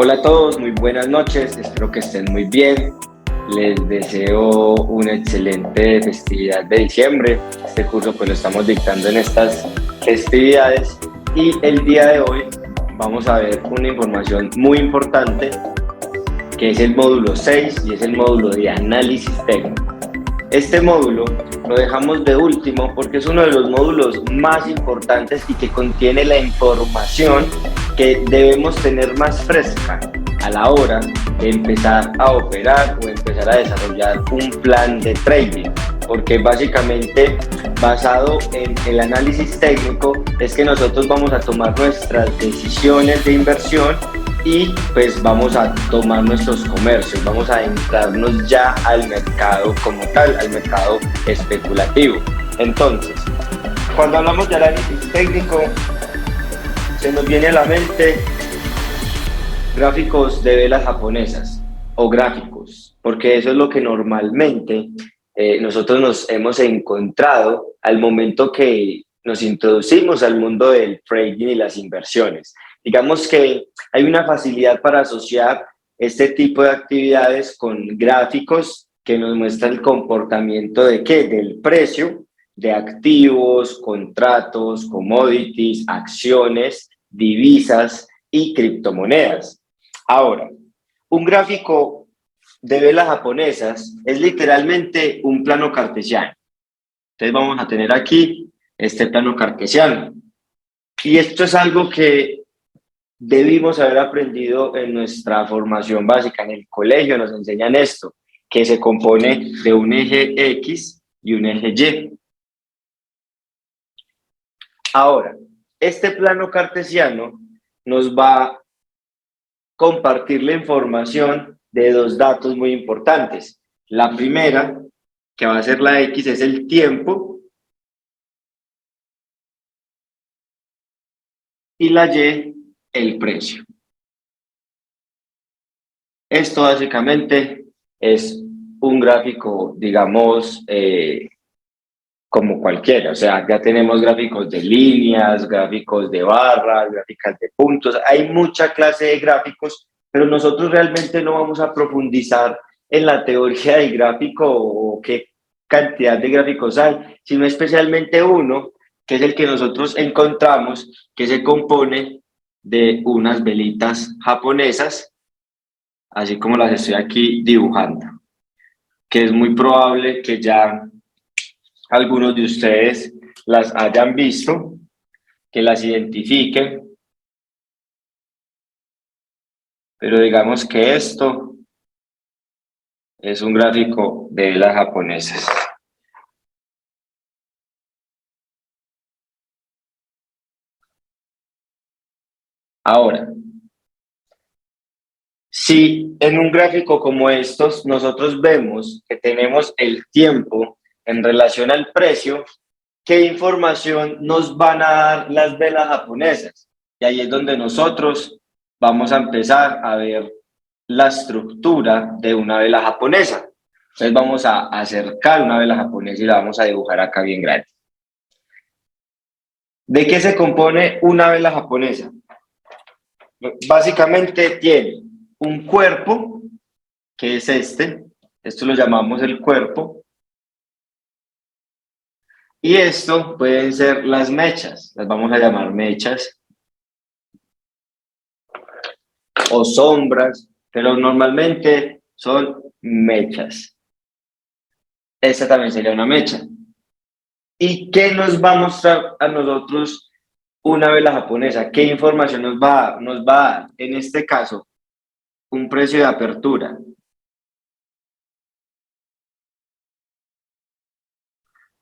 Hola a todos, muy buenas noches, espero que estén muy bien. Les deseo una excelente festividad de diciembre. Este curso pues lo estamos dictando en estas festividades y el día de hoy vamos a ver una información muy importante que es el módulo 6 y es el módulo de análisis técnico. Este módulo lo dejamos de último porque es uno de los módulos más importantes y que contiene la información que debemos tener más fresca a la hora de empezar a operar o empezar a desarrollar un plan de trading, porque básicamente basado en el análisis técnico es que nosotros vamos a tomar nuestras decisiones de inversión y pues vamos a tomar nuestros comercios, vamos a entrarnos ya al mercado como tal, al mercado especulativo. Entonces, cuando hablamos de análisis técnico, se nos viene a la mente gráficos de velas japonesas o gráficos, porque eso es lo que normalmente nosotros nos hemos encontrado al momento que nos introducimos al mundo del trading y las inversiones. Digamos que hay una facilidad para asociar este tipo de actividades con gráficos que nos muestran el comportamiento de ¿qué? Del precio de activos, contratos, commodities, acciones, divisas y criptomonedas. Ahora, un gráfico de velas japonesas es literalmente un plano cartesiano. Entonces vamos a tener aquí este plano cartesiano. Y esto es algo que debimos haber aprendido en nuestra formación básica. En el colegio nos enseñan esto, que se compone de un eje X y un eje Y. Ahora, este plano cartesiano nos va a compartir la información de dos datos muy importantes. La primera, que va a ser la X, es el tiempo, y la Y, el precio. Esto básicamente es un gráfico, digamos, como cualquiera, o sea, ya tenemos gráficos de líneas, gráficos de barras, gráficas de puntos, hay mucha clase de gráficos, pero nosotros realmente no vamos a profundizar en la teoría del gráfico o qué cantidad de gráficos hay, sino especialmente uno, que es el que nosotros encontramos, que se compone de unas velitas japonesas, así como las estoy aquí dibujando, que es muy probable que ya algunos de ustedes las hayan visto, que las identifiquen, pero digamos que esto es un gráfico de velas japonesas. Ahora, si en un gráfico como estos nosotros vemos que tenemos el tiempo en relación al precio, ¿qué información nos van a dar las velas japonesas? Y ahí es donde nosotros vamos a empezar a ver la estructura de una vela japonesa. Entonces vamos a acercar una vela japonesa y la vamos a dibujar acá bien grande. ¿De qué se compone una vela japonesa? Básicamente tiene un cuerpo, que es esto lo llamamos el cuerpo, y esto pueden ser las mechas, las vamos a llamar mechas, o sombras, pero normalmente son mechas. Esta también sería una mecha. ¿Y qué nos va a mostrar a nosotros una vela japonesa? ¿Qué información nos va a dar? Nos va a dar, en este caso, un precio de apertura.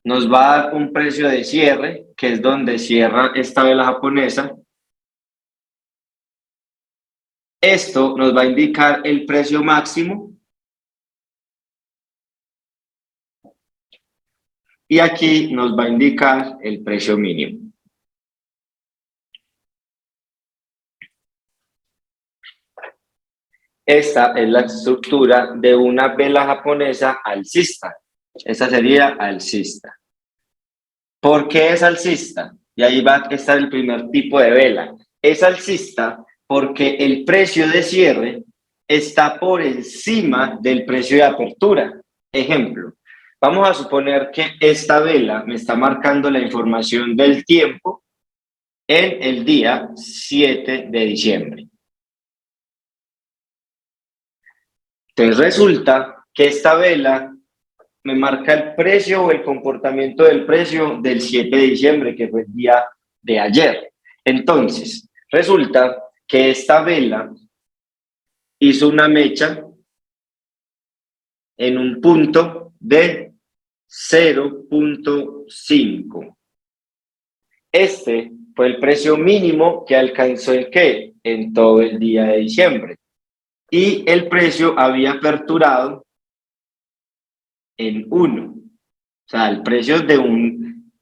Nos va a dar un precio de cierre, que es donde cierra esta vela japonesa. Esto nos va a indicar el precio máximo. Y aquí nos va a indicar el precio mínimo. Esta es la estructura de una vela japonesa alcista. Esta sería alcista. ¿Por qué es alcista? Y ahí va a estar el primer tipo de vela. Es alcista Porque el precio de cierre está por encima del precio de apertura. Ejemplo, vamos a suponer que esta vela me está marcando la información del tiempo en el día 7 de diciembre. Entonces resulta que esta vela me marca el precio o el comportamiento del precio del 7 de diciembre, que fue el día de ayer. Entonces, resulta que esta vela hizo una mecha en un punto de 0.5. Este fue el precio mínimo que alcanzó el ¿qué? En todo el día de diciembre. Y el precio había aperturado en 1. O sea, el precio de un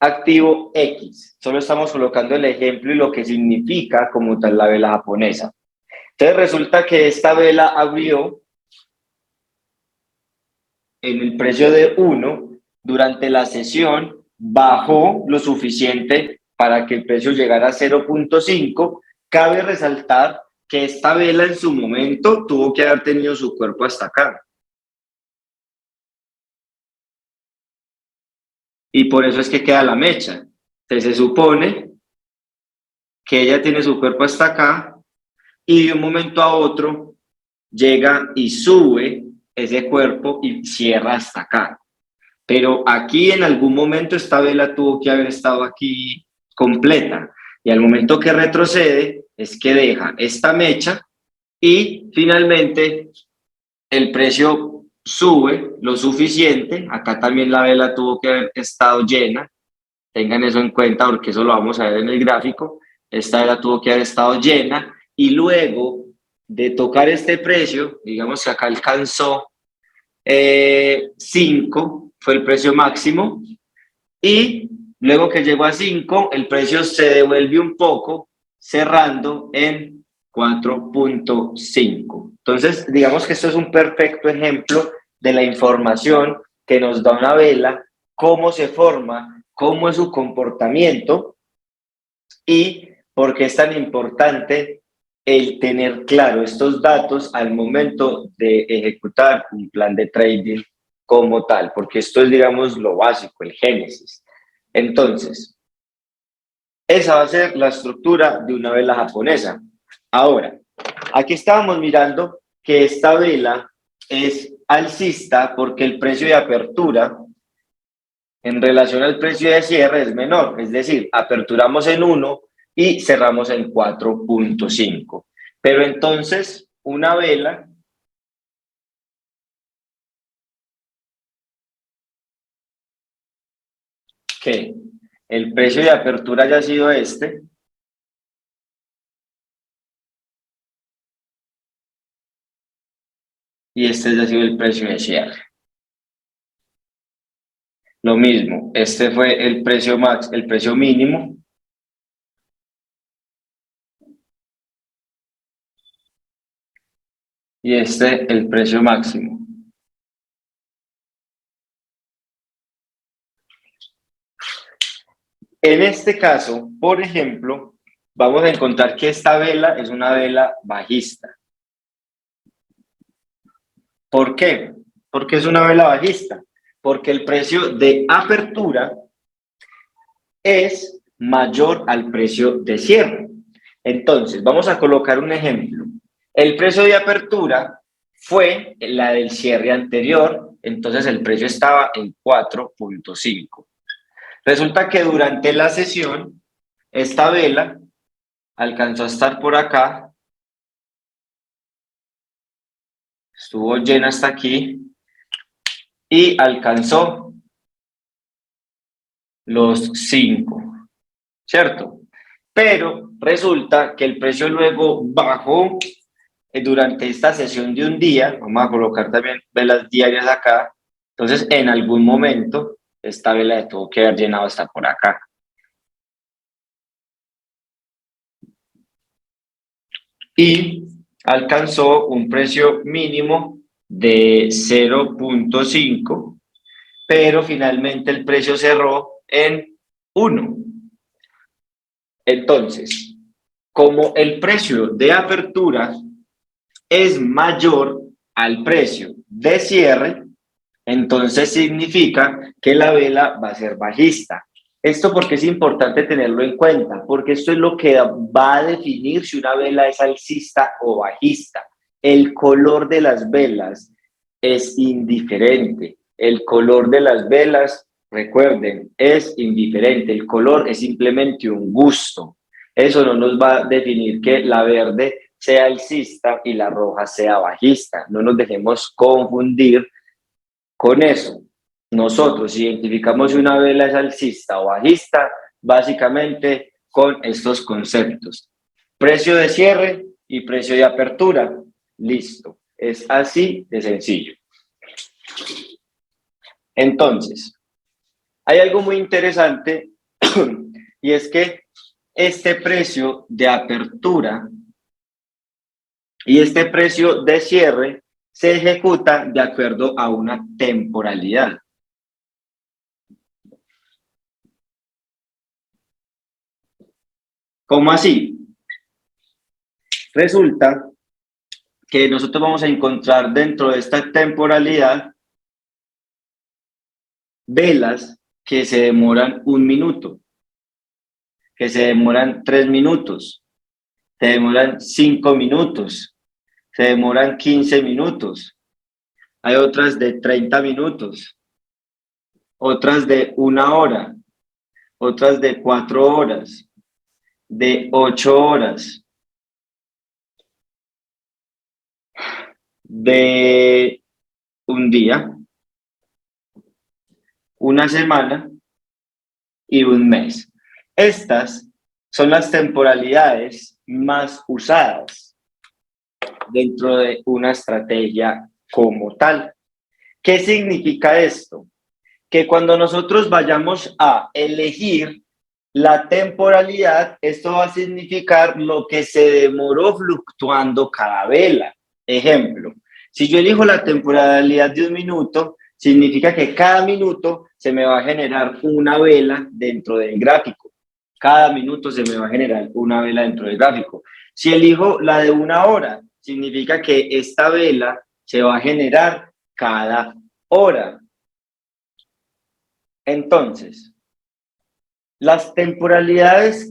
activo X. Solo estamos colocando el ejemplo y lo que significa como tal la vela japonesa. Entonces resulta que esta vela abrió en el precio de 1, durante la sesión bajó lo suficiente para que el precio llegara a 0.5. Cabe resaltar que esta vela en su momento tuvo que haber tenido su cuerpo hasta acá. Y por eso es que queda la mecha. Entonces se supone que ella tiene su cuerpo hasta acá y de un momento a otro llega y sube ese cuerpo y cierra hasta acá. Pero aquí en algún momento esta vela tuvo que haber estado aquí completa. Y al momento que retrocede es que deja esta mecha y finalmente el precio sube lo suficiente. Acá también la vela tuvo que haber estado llena. Tengan eso en cuenta porque eso lo vamos a ver en el gráfico. Esta vela tuvo que haber estado llena y luego de tocar este precio, digamos que acá alcanzó 5, fue el precio máximo, y luego que llegó a 5, el precio se devuelve un poco, cerrando en 4.5. Entonces, digamos que esto es un perfecto ejemplo de la información que nos da una vela, cómo se forma, cómo es su comportamiento y por qué es tan importante el tener claro estos datos al momento de ejecutar un plan de trading como tal, porque esto es, digamos, lo básico, el génesis. Entonces, esa va a ser la estructura de una vela japonesa. Ahora, aquí estábamos mirando que esta vela es alcista porque el precio de apertura en relación al precio de cierre es menor, es decir, aperturamos en 1 y cerramos en 4.5. Pero entonces, una vela que el precio de apertura haya sido este, y este haya sido el precio de cierre. Lo mismo, este fue el precio max, el precio mínimo, y este el precio máximo. En este caso, por ejemplo, vamos a encontrar que esta vela es una vela bajista. ¿Por qué? Porque es una vela bajista. Porque el precio de apertura es mayor al precio de cierre. Entonces, vamos a colocar un ejemplo. El precio de apertura fue la del cierre anterior, entonces el precio estaba en 4.5. Resulta que durante la sesión, esta vela alcanzó a estar por acá, estuvo llena hasta aquí y alcanzó los 5, ¿cierto? Pero resulta que el precio luego bajó durante esta sesión de un día. Vamos a colocar también velas diarias acá. Entonces, en algún momento, esta vela tuvo que haber llenado hasta por acá. Y alcanzó un precio mínimo de 0.5, pero finalmente el precio cerró en 1. Entonces, como el precio de apertura es mayor al precio de cierre, entonces significa que la vela va a ser bajista. Esto porque es importante tenerlo en cuenta, porque esto es lo que va a definir si una vela es alcista o bajista. El color de las velas es indiferente. El color de las velas, recuerden, es indiferente. El color es simplemente un gusto. Eso no nos va a definir que la verde sea alcista y la roja sea bajista. No nos dejemos confundir con eso. Nosotros identificamos si una vela es alcista o bajista básicamente con estos conceptos. Precio de cierre y precio de apertura. Listo. Es así de sencillo. Entonces, hay algo muy interesante y es que este precio de apertura y este precio de cierre se ejecuta de acuerdo a una temporalidad. ¿Cómo así? Resulta que nosotros vamos a encontrar dentro de esta temporalidad velas que se demoran 1 minuto, que se demoran 3 minutos, se demoran 5 minutos, se demoran 15 minutos. Hay otras de 30 minutos, otras de 1 hora, otras de 4 horas, de 8 horas, de un día, una semana y un mes. Estas son las temporalidades más usadas dentro de una estrategia como tal. ¿Qué significa esto? Que cuando nosotros vayamos a elegir la temporalidad, esto va a significar lo que se demoró fluctuando cada vela. Ejemplo, si yo elijo la temporalidad de 1 minuto, significa que cada minuto se me va a generar una vela dentro del gráfico. Cada minuto se me va a generar una vela dentro del gráfico. Si elijo la de 1 hora, significa que esta vela se va a generar cada hora. Entonces, las temporalidades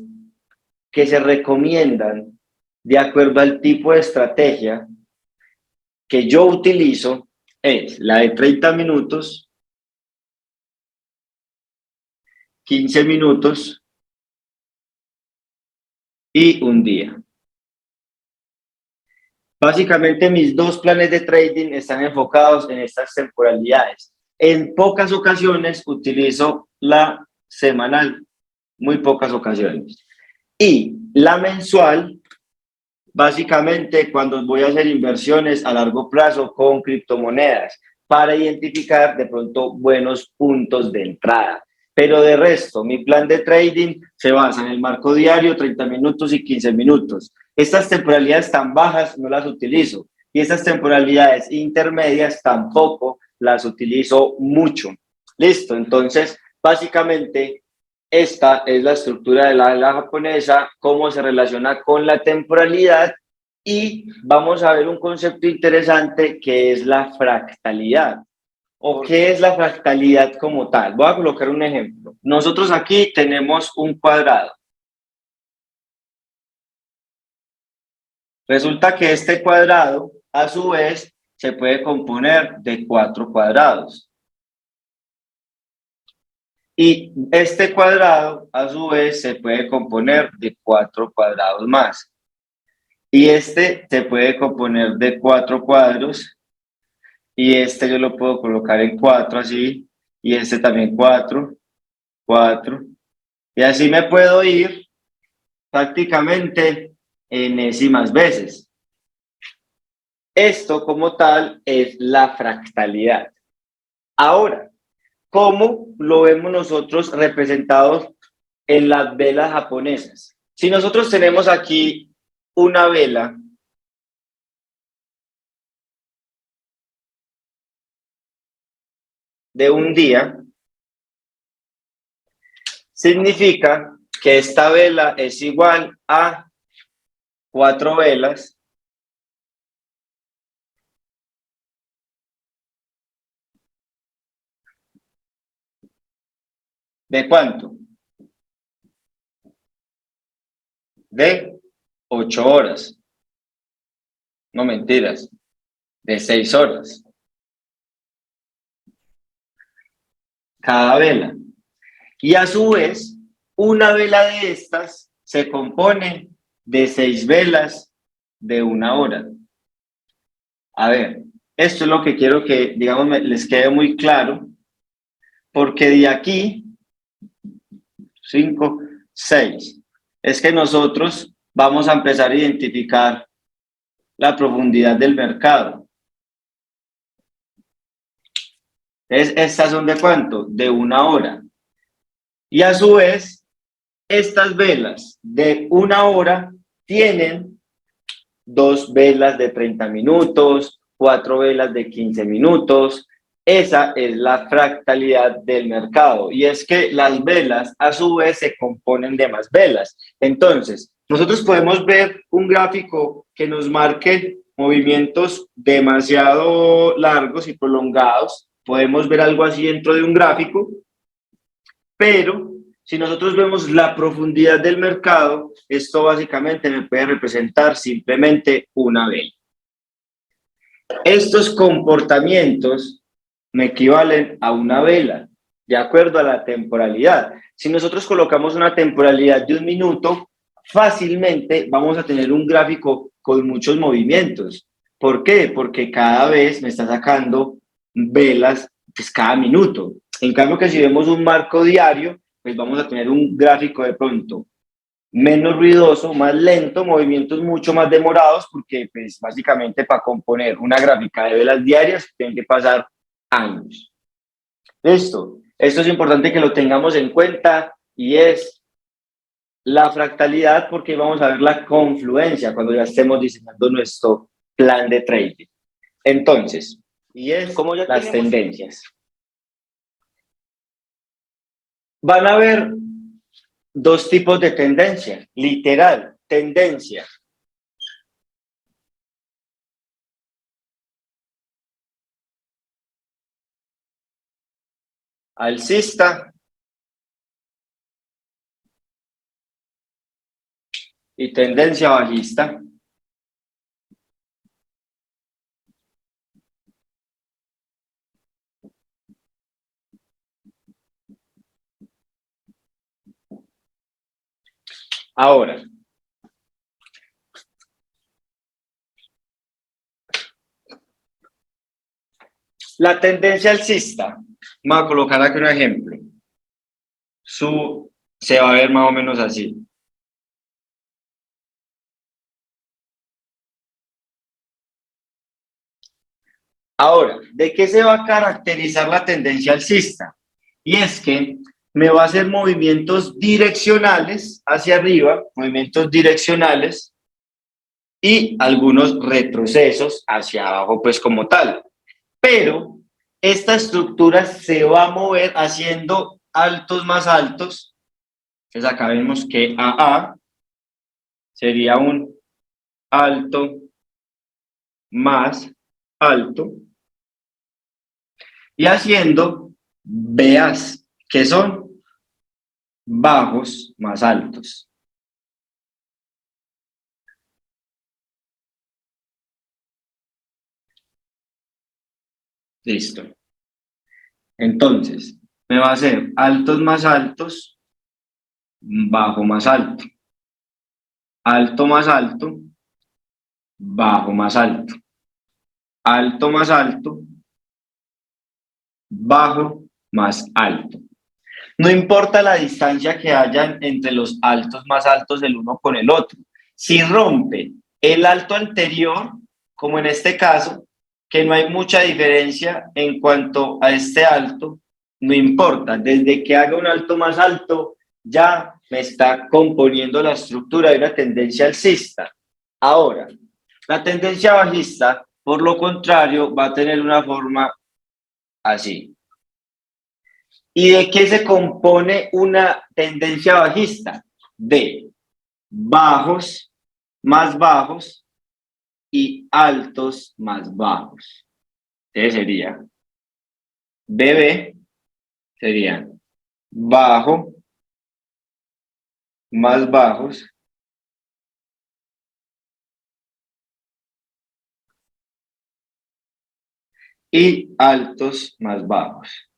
que se recomiendan de acuerdo al tipo de estrategia que yo utilizo es la de 30 minutos, 15 minutos y un día. Básicamente mis dos planes de trading están enfocados en estas temporalidades. En pocas ocasiones utilizo la semanal, muy pocas ocasiones. Y la mensual, básicamente cuando voy a hacer inversiones a largo plazo con criptomonedas para identificar de pronto buenos puntos de entrada. Pero de resto, mi plan de trading se basa en el marco diario, 30 minutos y 15 minutos. Estas temporalidades tan bajas no las utilizo y estas temporalidades intermedias tampoco las utilizo mucho. Listo, entonces básicamente esta es la estructura de la vela japonesa, cómo se relaciona con la temporalidad y vamos a ver un concepto interesante que es la fractalidad. ¿O qué es la fractalidad como tal? Voy a colocar un ejemplo. Nosotros aquí tenemos un cuadrado. Resulta que este cuadrado, a su vez, se puede componer de 4 cuadrados. Y este cuadrado, a su vez, se puede componer de 4 cuadrados más. Y este se puede componer de 4 cuadros. Y este yo lo puedo colocar en 4 así. Y este también 4, 4. Y así me puedo ir prácticamente enésimas veces. Esto como tal es la fractalidad. Ahora, ¿cómo lo vemos nosotros representados en las velas japonesas? Si nosotros tenemos aquí una vela de un día, significa que esta vela es igual a 4 velas ¿de cuánto? De 8 horas. No mentiras, de 6 horas. Cada vela. Y a su vez, una vela de estas se compone de 6 velas de 1 hora. A ver, esto es lo que quiero que, digamos, les quede muy claro, porque de aquí, 5, 6, es que nosotros vamos a empezar a identificar la profundidad del mercado. Estas son ¿de cuánto? De 1 hora. Y a su vez, estas velas de 1 hora tienen 2 velas de 30 minutos, 4 velas de 15 minutos. Esa es la fractalidad del mercado. Y es que las velas a su vez se componen de más velas. Entonces, nosotros podemos ver un gráfico que nos marque movimientos demasiado largos y prolongados. Podemos ver algo así dentro de un gráfico, pero si nosotros vemos la profundidad del mercado, esto básicamente me puede representar simplemente una vela. Estos comportamientos me equivalen a una vela, de acuerdo a la temporalidad. Si nosotros colocamos una temporalidad de 1 minuto, fácilmente vamos a tener un gráfico con muchos movimientos. ¿Por qué? Porque cada vez me está sacando velas pues, cada minuto. En cambio que si vemos un marco diario, pues vamos a tener un gráfico de pronto menos ruidoso, más lento, movimientos mucho más demorados, porque pues básicamente para componer una gráfica de velas diarias tienen que pasar años. Esto es importante que lo tengamos en cuenta y es la fractalidad porque vamos a ver la confluencia cuando ya estemos diseñando nuestro plan de trading. Entonces, y es como ya las tendencias. Van a haber 2 tipos de tendencia, literal, tendencia alcista y tendencia bajista. Ahora, la tendencia alcista, vamos a colocar aquí un ejemplo. Se va a ver más o menos así. Ahora, ¿de qué se va a caracterizar la tendencia alcista? Y es que me va a hacer movimientos direccionales hacia arriba, movimientos direccionales y algunos retrocesos hacia abajo, pues como tal. Pero esta estructura se va a mover haciendo altos más altos. Entonces acá vemos que AA sería un alto más alto y haciendo BAs, que son bajos más altos. Listo. Entonces, me va a hacer altos más altos, bajo más alto, alto más alto, bajo más alto, alto más alto, bajo más alto. No importa la distancia que haya entre los altos más altos del uno con el otro. Si rompe el alto anterior, como en este caso, que no hay mucha diferencia en cuanto a este alto, no importa. Desde que haga un alto más alto, ya me está componiendo la estructura de una tendencia alcista. Ahora, la tendencia bajista, por lo contrario, va a tener una forma así. ¿Y de qué se compone una tendencia bajista? De bajos más bajos y altos más bajos. Entonces sería BB, serían bajo más bajos y altos más bajos.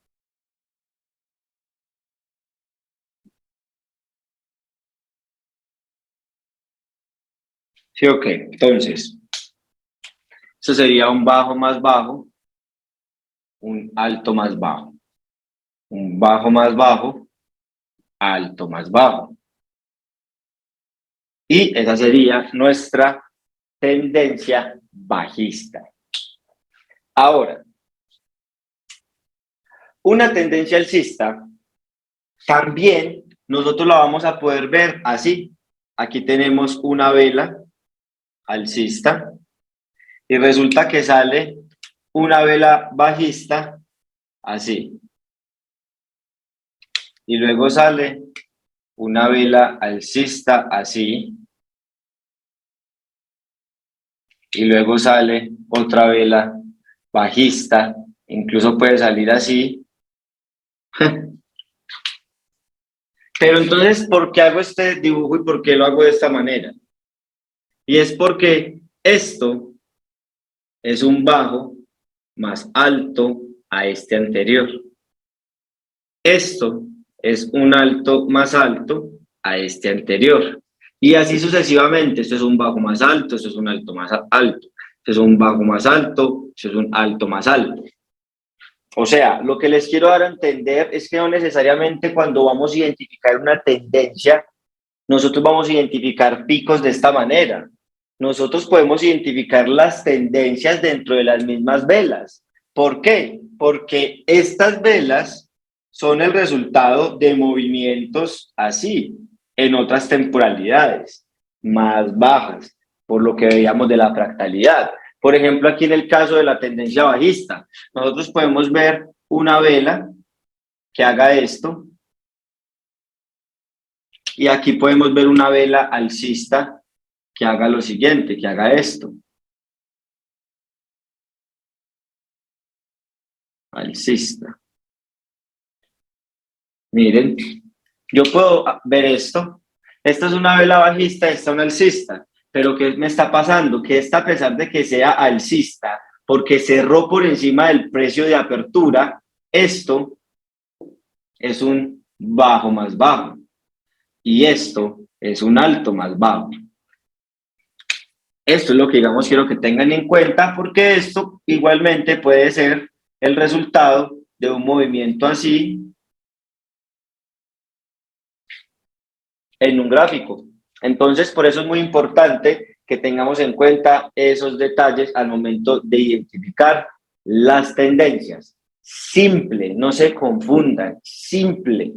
Sí, ok. Entonces, eso sería un bajo más bajo, un alto más bajo, un bajo más bajo, alto más bajo. Y esa sería nuestra tendencia bajista. Ahora, una tendencia alcista también nosotros la vamos a poder ver así. Aquí tenemos una vela alcista y resulta que sale una vela bajista así. Y luego sale una vela alcista así. Y luego sale otra vela bajista. Incluso puede salir así. Pero entonces, ¿por qué hago este dibujo y por qué lo hago de esta manera? Y es porque esto es un bajo más alto a este anterior. Esto es un alto más alto a este anterior. Y así sucesivamente. Esto es un bajo más alto, esto es un alto más alto. Esto es un bajo más alto, esto es un alto más alto. O sea, lo que les quiero dar a entender es que no necesariamente cuando vamos a identificar una tendencia, nosotros vamos a identificar picos de esta manera. Nosotros podemos identificar las tendencias dentro de las mismas velas. ¿Por qué? Porque estas velas son el resultado de movimientos así, en otras temporalidades, más bajas, por lo que veíamos de la fractalidad. Por ejemplo, aquí en el caso de la tendencia bajista, nosotros podemos ver una vela que haga esto, y aquí podemos ver una vela alcista que haga lo siguiente, que haga esto. Alcista. Miren, yo puedo ver esto. Esta es una vela bajista, esta es una alcista. Pero ¿qué me está pasando? Que esta, a pesar de que sea alcista, porque cerró por encima del precio de apertura, esto es un bajo más bajo. Y esto es un alto más bajo. Esto es lo que, digamos, quiero que tengan en cuenta, porque esto igualmente puede ser el resultado de un movimiento así en un gráfico. Entonces, por eso es muy importante que tengamos en cuenta esos detalles al momento de identificar las tendencias. Simple, no se confundan, simple.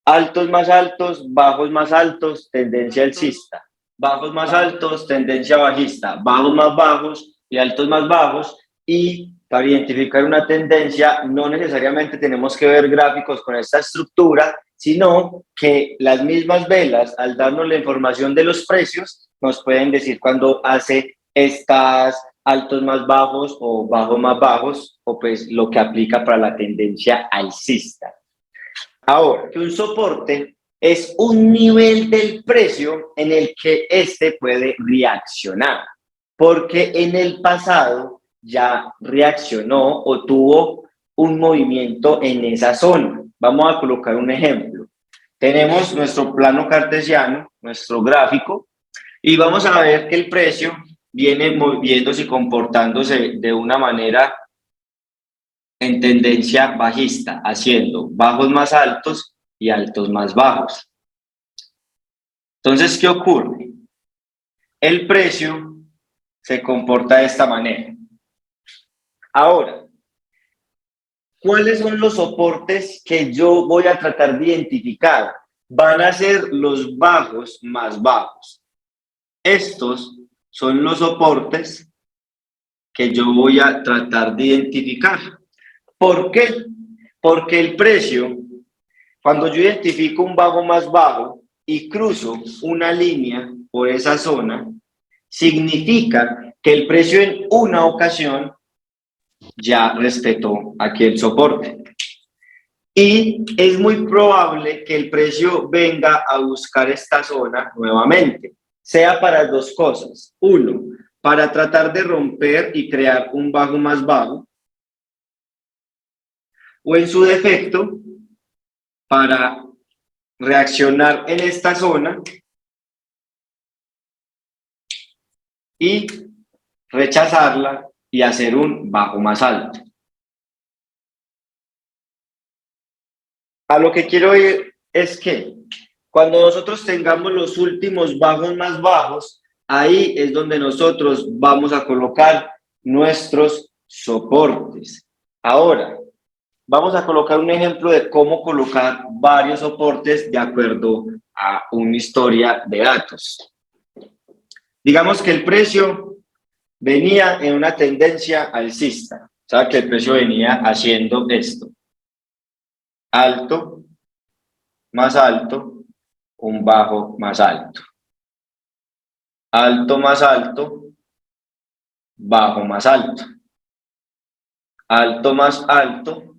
Altos más altos, bajos más altos, tendencia alcista. Bajos más altos, tendencia bajista. Bajos más bajos y altos más bajos. Y para identificar una tendencia no necesariamente tenemos que ver gráficos con esta estructura, sino que las mismas velas, al darnos la información de los precios, nos pueden decir cuando hace estas altos más bajos o bajos más bajos, o pues lo que aplica para la tendencia alcista. Ahora, que un soporte es un nivel del precio en el que éste puede reaccionar, porque en el pasado ya reaccionó o tuvo un movimiento en esa zona. Vamos a colocar un ejemplo. Tenemos nuestro plano cartesiano, nuestro gráfico, y vamos a ver que el precio viene moviéndose y comportándose de una manera en tendencia bajista, haciendo bajos más altos y altos más bajos. Entonces, ¿qué ocurre? El precio se comporta de esta manera. Ahora, ¿cuáles son los soportes que yo voy a tratar de identificar? Van a ser los bajos más bajos. Estos son los soportes que yo voy a tratar de identificar. ¿Por qué? Porque el precio, cuando yo identifico un bajo más bajo y cruzo una línea por esa zona, significa que el precio en una ocasión ya respetó aquí el soporte. Y es muy probable que el precio venga a buscar esta zona nuevamente, sea para dos cosas. Uno, para tratar de romper y crear un bajo más bajo, o en su defecto, para reaccionar en esta zona y rechazarla y hacer un bajo más alto. A lo que quiero ir es que cuando nosotros tengamos los últimos bajos más bajos, ahí es donde nosotros vamos a colocar nuestros soportes. Ahora, vamos a colocar un ejemplo de cómo colocar varios soportes de acuerdo a una historia de datos. Digamos que el precio venía en una tendencia alcista, o sea que el precio venía haciendo esto. Alto, más alto, un bajo más alto. Alto más alto, bajo más alto. Alto más alto,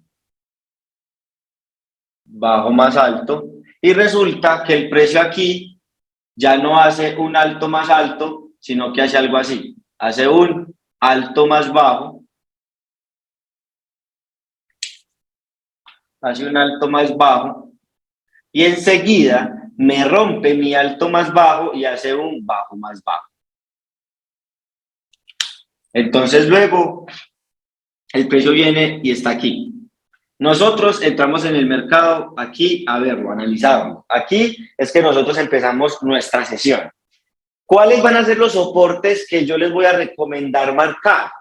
bajo más alto. Y resulta que el precio aquí ya no hace un alto más alto, sino que hace algo así. Hace un alto más bajo. Hace un alto más bajo. Y enseguida me rompe mi alto más bajo y hace un bajo más bajo. Entonces luego el precio viene y está aquí. Nosotros entramos en el mercado aquí a verlo, analizarlo. Aquí es que nosotros empezamos nuestra sesión. ¿Cuáles van a ser los soportes que yo les voy a recomendar marcar?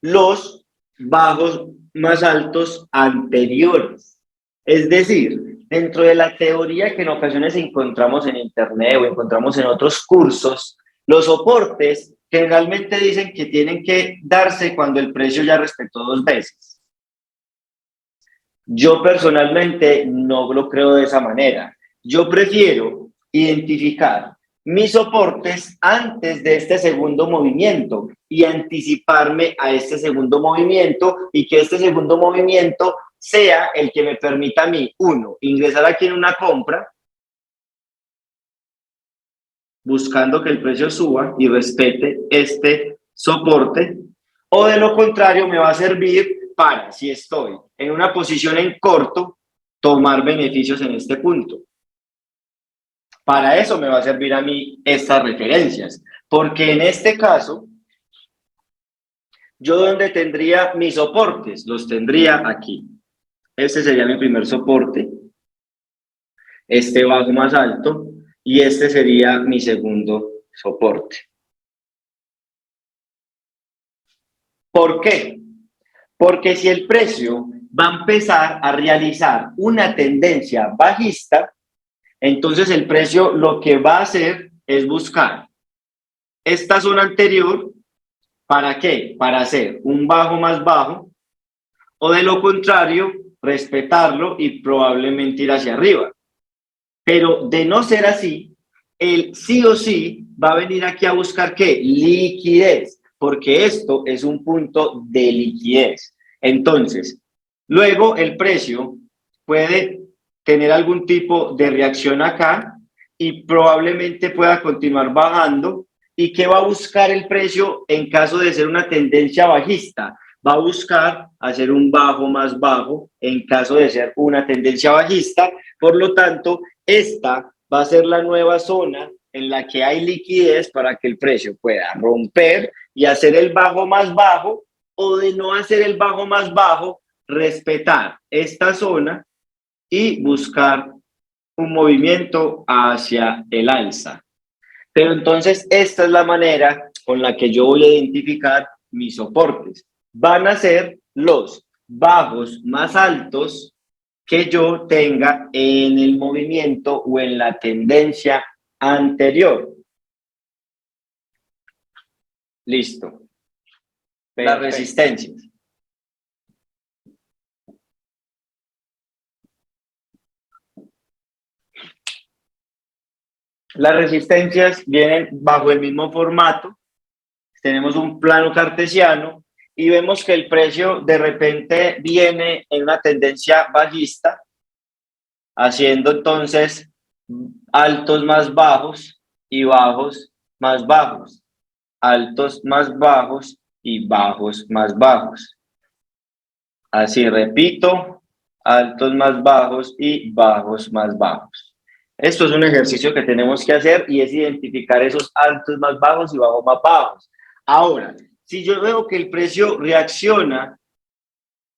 Los bajos más altos anteriores. Es decir, dentro de la teoría que en ocasiones encontramos en internet o encontramos en otros cursos, los soportes generalmente dicen que tienen que darse cuando el precio ya respetó dos veces. Yo personalmente no lo creo de esa manera. Yo prefiero identificar mis soportes antes de este segundo movimiento y anticiparme a este segundo movimiento y que este segundo movimiento sea el que me permita a mí, uno, ingresar aquí en una compra buscando que el precio suba y respete este soporte, o de lo contrario me va a servir para, si estoy en una posición en corto, tomar beneficios en este punto. Para eso me va a servir a mí estas referencias, porque en este caso, ¿yo dónde tendría mis soportes? Los tendría aquí. Este sería mi primer soporte, este bajo más alto, y este sería mi segundo soporte. ¿Por qué? Porque si el precio va a empezar a realizar una tendencia bajista, entonces el precio lo que va a hacer es buscar esta zona anterior. ¿Para qué? Para hacer un bajo más bajo, o de lo contrario, respetarlo y probablemente ir hacia arriba. Pero de no ser así, él sí o sí va a venir aquí a buscar ¿qué? Liquidez, porque esto es un punto de liquidez. Entonces, luego el precio puede tener algún tipo de reacción acá y probablemente pueda continuar bajando. ¿Y qué va a buscar el precio en caso de ser una tendencia bajista? Va a buscar hacer un bajo más bajo en caso de ser una tendencia bajista. Por lo tanto, esta va a ser la nueva zona en la que hay liquidez para que el precio pueda romper y hacer el bajo más bajo, o de no hacer el bajo más bajo, respetar esta zona y buscar un movimiento hacia el alza. Pero entonces esta es la manera con la que yo voy a identificar mis soportes. Van a ser los bajos más altos que yo tenga en el movimiento o en la tendencia anterior. Listo. Las resistencias. Las resistencias vienen bajo el mismo formato. tenemos un plano cartesiano y vemos que el precio de repente viene en una tendencia bajista, haciendo entonces altos más bajos y bajos más bajos, altos más bajos y bajos más bajos. Así repito, altos más bajos y bajos más bajos. Esto es un ejercicio que tenemos que hacer y es identificar esos altos más bajos y bajos más bajos. Ahora, si yo veo que el precio reacciona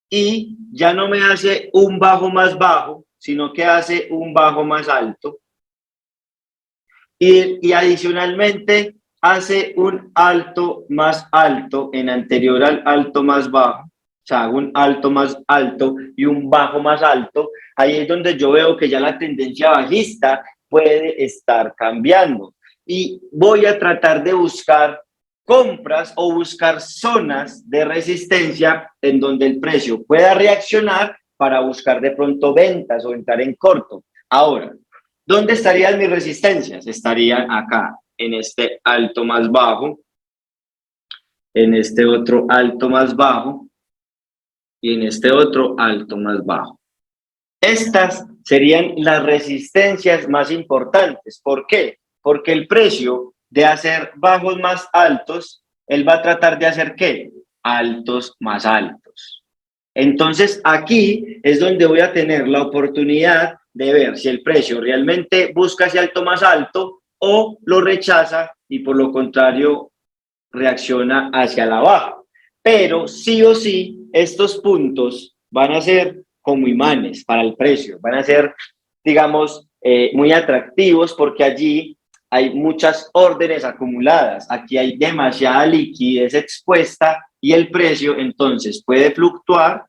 y ya no me hace un bajo más bajo, sino que hace un bajo más alto, y adicionalmente hace un alto más alto en anterior al alto más bajo, o sea, un alto más alto y un bajo más alto, ahí es donde yo veo que ya la tendencia bajista puede estar cambiando. Y voy a tratar de buscar compras o buscar zonas de resistencia en donde el precio pueda reaccionar para buscar de pronto ventas o entrar en corto. Ahora, ¿dónde estarían mis resistencias? Estarían acá, en este alto más bajo, en este otro alto más bajo y en este otro alto más bajo. Estas serían las resistencias más importantes. ¿Por qué? Porque el precio de hacer bajos más altos, él va a tratar de hacer ¿qué? Altos más altos. Entonces aquí es donde voy a tener la oportunidad de ver si el precio realmente busca ese alto más alto o lo rechaza y por lo contrario reacciona hacia la baja. Pero sí o sí, estos puntos van a ser como imanes para el precio, van a ser, digamos, muy atractivos porque allí hay muchas órdenes acumuladas, aquí hay demasiada liquidez expuesta y el precio entonces puede fluctuar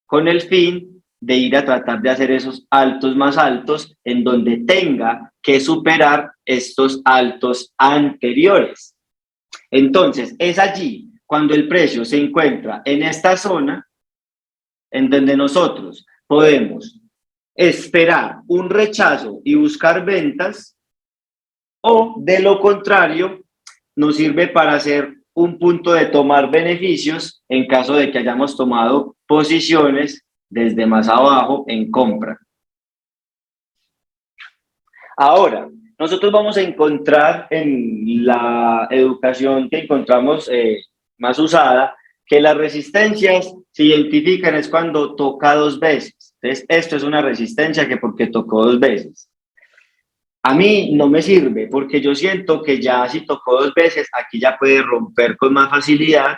con el fin de ir a tratar de hacer esos altos más altos en donde tenga que superar estos altos anteriores. Entonces, es allí cuando el precio se encuentra en esta zona en donde nosotros podemos esperar un rechazo y buscar ventas o de lo contrario nos sirve para hacer un punto de tomar beneficios en caso de que hayamos tomado posiciones desde más abajo en compra. Ahora, nosotros vamos a encontrar en la educación que encontramos más usada que las resistencias se identifican es cuando toca dos veces. Entonces, esto es una resistencia que porque tocó dos veces. A mí no me sirve porque yo siento que ya si tocó dos veces, aquí ya puede romper con más facilidad,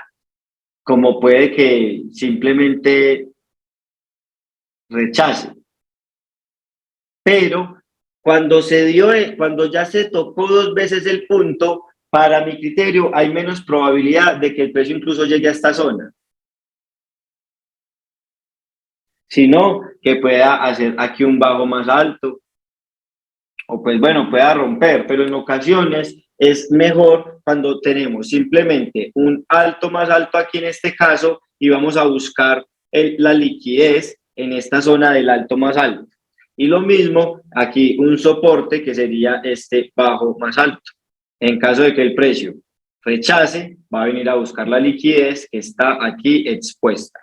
como puede que simplemente rechace. Pero cuando ya se tocó dos veces el punto, para mi criterio hay menos probabilidad de que el precio incluso llegue a esta zona, sino que pueda hacer aquí un bajo más alto, o pues bueno, pueda romper, pero en ocasiones es mejor cuando tenemos simplemente un alto más alto aquí en este caso y vamos a buscar la liquidez en esta zona del alto más alto. Y lo mismo aquí un soporte que sería este bajo más alto. En caso de que el precio rechace, va a venir a buscar la liquidez que está aquí expuesta.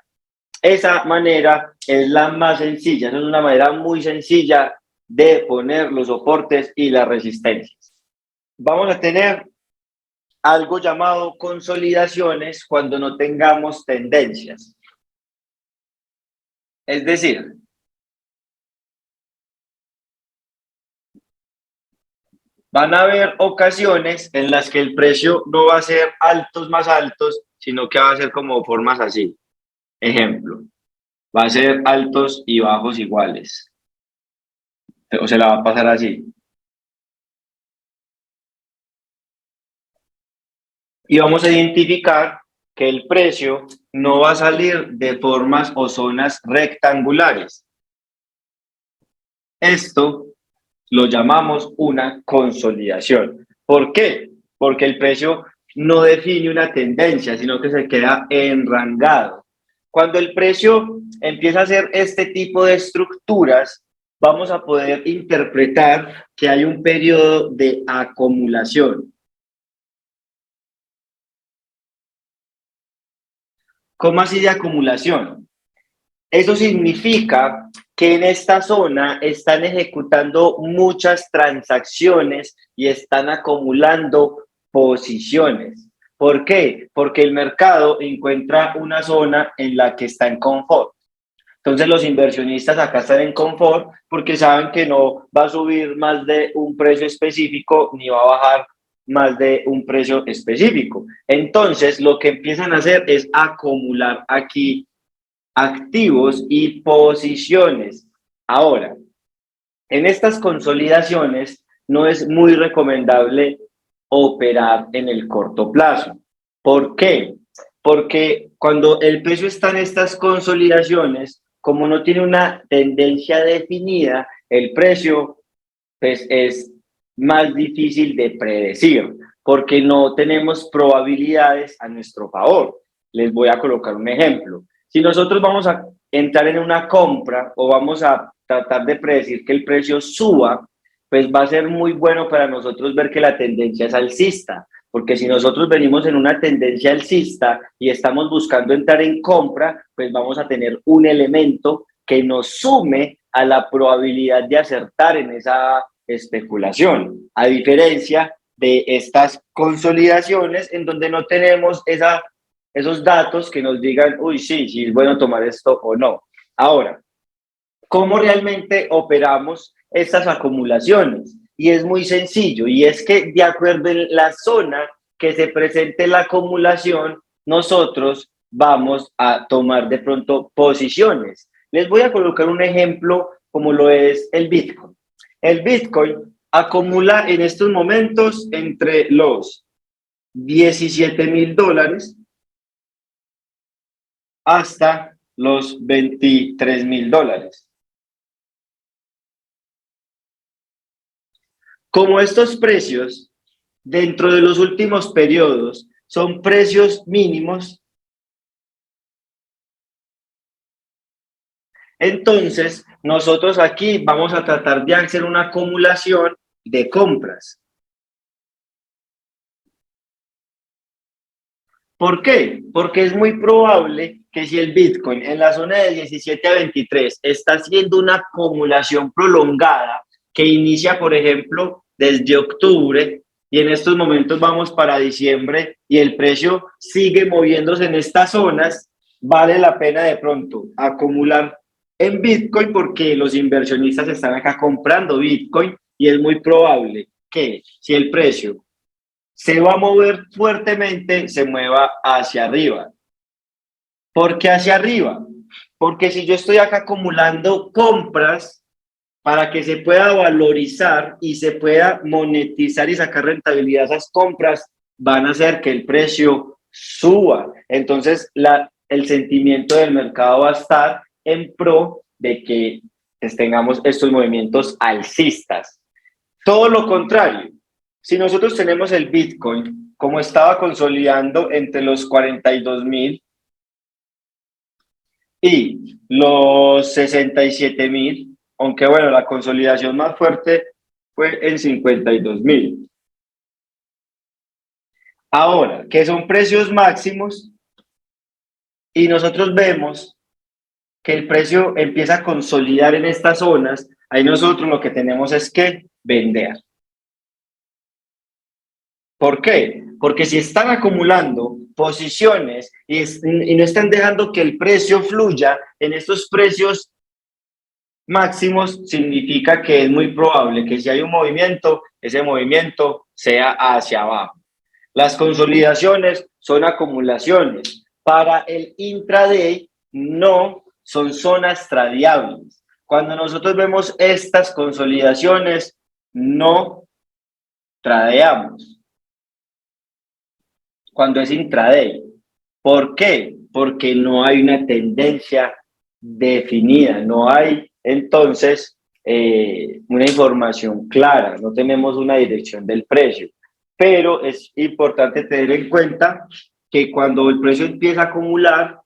Esa manera es la más sencilla, es una manera muy sencilla de poner los soportes y las resistencias. Vamos a tener algo llamado consolidaciones cuando no tengamos tendencias. Es decir, van a haber ocasiones en las que el precio no va a ser altos más altos, sino que va a ser como formas así. Ejemplo, va a ser altos y bajos iguales. O se la va a pasar así. Y vamos a identificar que el precio no va a salir de formas o zonas rectangulares. Esto lo llamamos una consolidación. ¿Por qué? Porque el precio no define una tendencia, sino que se queda enrangado. Cuando el precio empieza a hacer este tipo de estructuras, vamos a poder interpretar que hay un periodo de acumulación. ¿Cómo así de acumulación? Eso significa que en esta zona están ejecutando muchas transacciones y están acumulando posiciones. ¿Por qué? Porque el mercado encuentra una zona en la que está en confort. Entonces los inversionistas acá están en confort porque saben que no va a subir más de un precio específico ni va a bajar más de un precio específico. Entonces lo que empiezan a hacer es acumular aquí activos y posiciones. Ahora, en estas consolidaciones no es muy recomendable operar en el corto plazo. ¿Por qué? Porque cuando el precio está en estas consolidaciones, como no tiene una tendencia definida, el precio pues, es más difícil de predecir, porque no tenemos probabilidades a nuestro favor. Les voy a colocar un ejemplo. Si nosotros vamos a entrar en una compra o vamos a tratar de predecir que el precio suba, pues va a ser muy bueno para nosotros ver que la tendencia es alcista, porque si nosotros venimos en una tendencia alcista y estamos buscando entrar en compra, pues vamos a tener un elemento que nos sume a la probabilidad de acertar en esa especulación, a diferencia de estas consolidaciones en donde no tenemos esos datos que nos digan, uy, sí, sí es bueno tomar esto o no. Ahora, ¿cómo realmente operamos estas acumulaciones? Y es muy sencillo, y es que de acuerdo en la zona que se presente la acumulación, nosotros vamos a tomar de pronto posiciones. Les voy a colocar un ejemplo como lo es el Bitcoin. El Bitcoin acumula en estos momentos entre los $17,000 hasta los $23,000. Como estos precios dentro de los últimos periodos son precios mínimos, entonces nosotros aquí vamos a tratar de hacer una acumulación de compras. ¿Por qué? Porque es muy probable que si el Bitcoin en la zona de 17 a 23 está haciendo una acumulación prolongada que inicia, por ejemplo, desde octubre y en estos momentos vamos para diciembre y el precio sigue moviéndose en estas zonas, vale la pena de pronto acumular en Bitcoin porque los inversionistas están acá comprando Bitcoin y es muy probable que si el precio se va a mover fuertemente, se mueva hacia arriba. ¿Por qué hacia arriba? Porque si yo estoy acá acumulando compras para que se pueda valorizar y se pueda monetizar y sacar rentabilidad a esas compras, van a hacer que el precio suba. Entonces, el sentimiento del mercado va a estar en pro de que tengamos estos movimientos alcistas. Todo lo contrario, si nosotros tenemos el Bitcoin, como estaba consolidando entre los 42,000 y los 67,000, aunque bueno, la consolidación más fuerte fue en 52,000. Ahora, que son precios máximos y nosotros vemos que el precio empieza a consolidar en estas zonas, ahí nosotros lo que tenemos es que vender. ¿Por qué? Porque si están acumulando posiciones y no están dejando que el precio fluya en estos precios máximos, significa que es muy probable que si hay un movimiento, ese movimiento sea hacia abajo. Las consolidaciones son acumulaciones. Para el intraday no son zonas tradeables. Cuando nosotros vemos estas consolidaciones, no tradeamos cuando es intraday. ¿Por qué? Porque no hay una tendencia definida, no hay entonces una información clara, no tenemos una dirección del precio. Pero es importante tener en cuenta que cuando el precio empieza a acumular,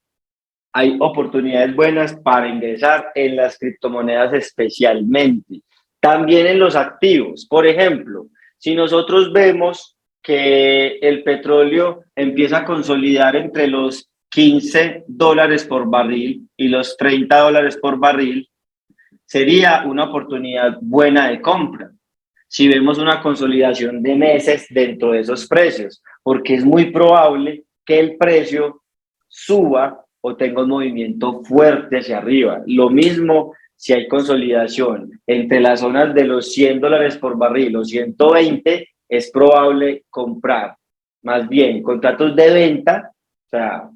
hay oportunidades buenas para ingresar en las criptomonedas especialmente. También en los activos. Por ejemplo, si nosotros vemos que el petróleo empieza a consolidar entre los $15 por barril y los $30 por barril, sería una oportunidad buena de compra. Si vemos una consolidación de meses dentro de esos precios, porque es muy probable que el precio suba o tenga un movimiento fuerte hacia arriba. Lo mismo si hay consolidación entre las zonas de los $100 por barril o 120, es probable comprar. Más bien, contratos de venta, o sea,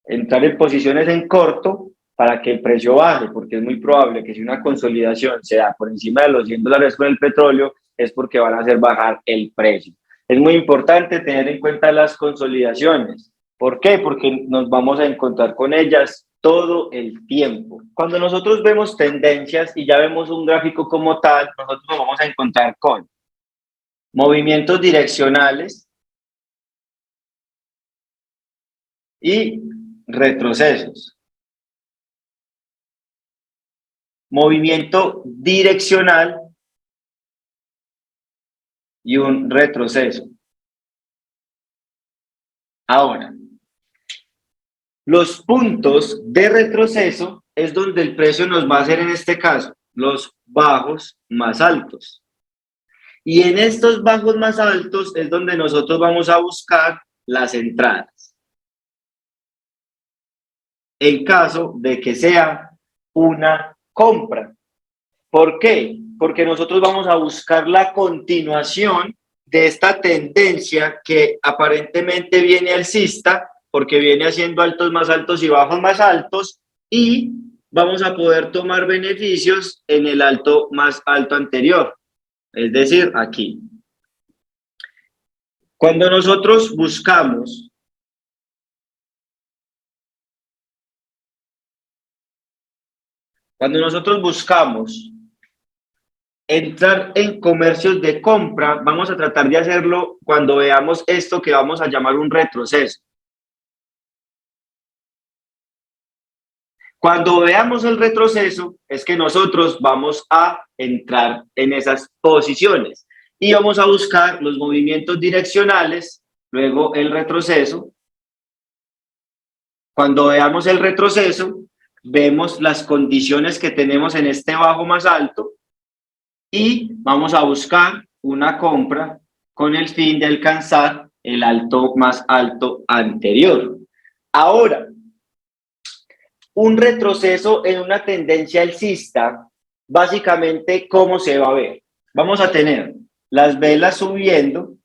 entrar en posiciones en corto para que el precio baje, porque es muy probable que si una consolidación se da por encima de los $100 con el petróleo, es porque van a hacer bajar el precio. Es muy importante tener en cuenta las consolidaciones. ¿Por qué? Porque nos vamos a encontrar con ellas todo el tiempo. Cuando nosotros vemos tendencias y ya vemos un gráfico como tal, nosotros nos vamos a encontrar con movimientos direccionales y retrocesos. Movimiento direccional y un retroceso. Ahora, los puntos de retroceso es donde el precio nos va a hacer, en este caso, los bajos más altos. Y en estos bajos más altos es donde nosotros vamos a buscar las entradas. En caso de que sea una compra. ¿Por qué? Porque nosotros vamos a buscar la continuación de esta tendencia que aparentemente viene alcista, porque viene haciendo altos más altos y bajos más altos, y vamos a poder tomar beneficios en el alto más alto anterior, es decir, aquí. Cuando nosotros buscamos entrar en comercios de compra, vamos a tratar de hacerlo cuando veamos esto que vamos a llamar un retroceso. Cuando veamos el retroceso, es que nosotros vamos a entrar en esas posiciones y vamos a buscar los movimientos direccionales, luego el retroceso. Cuando veamos el retroceso, vemos las condiciones que tenemos en este bajo más alto y vamos a buscar una compra con el fin de alcanzar el alto más alto anterior. Ahora, un retroceso en una tendencia alcista, básicamente, ¿cómo se va a ver? Vamos a tener las velas subiendo.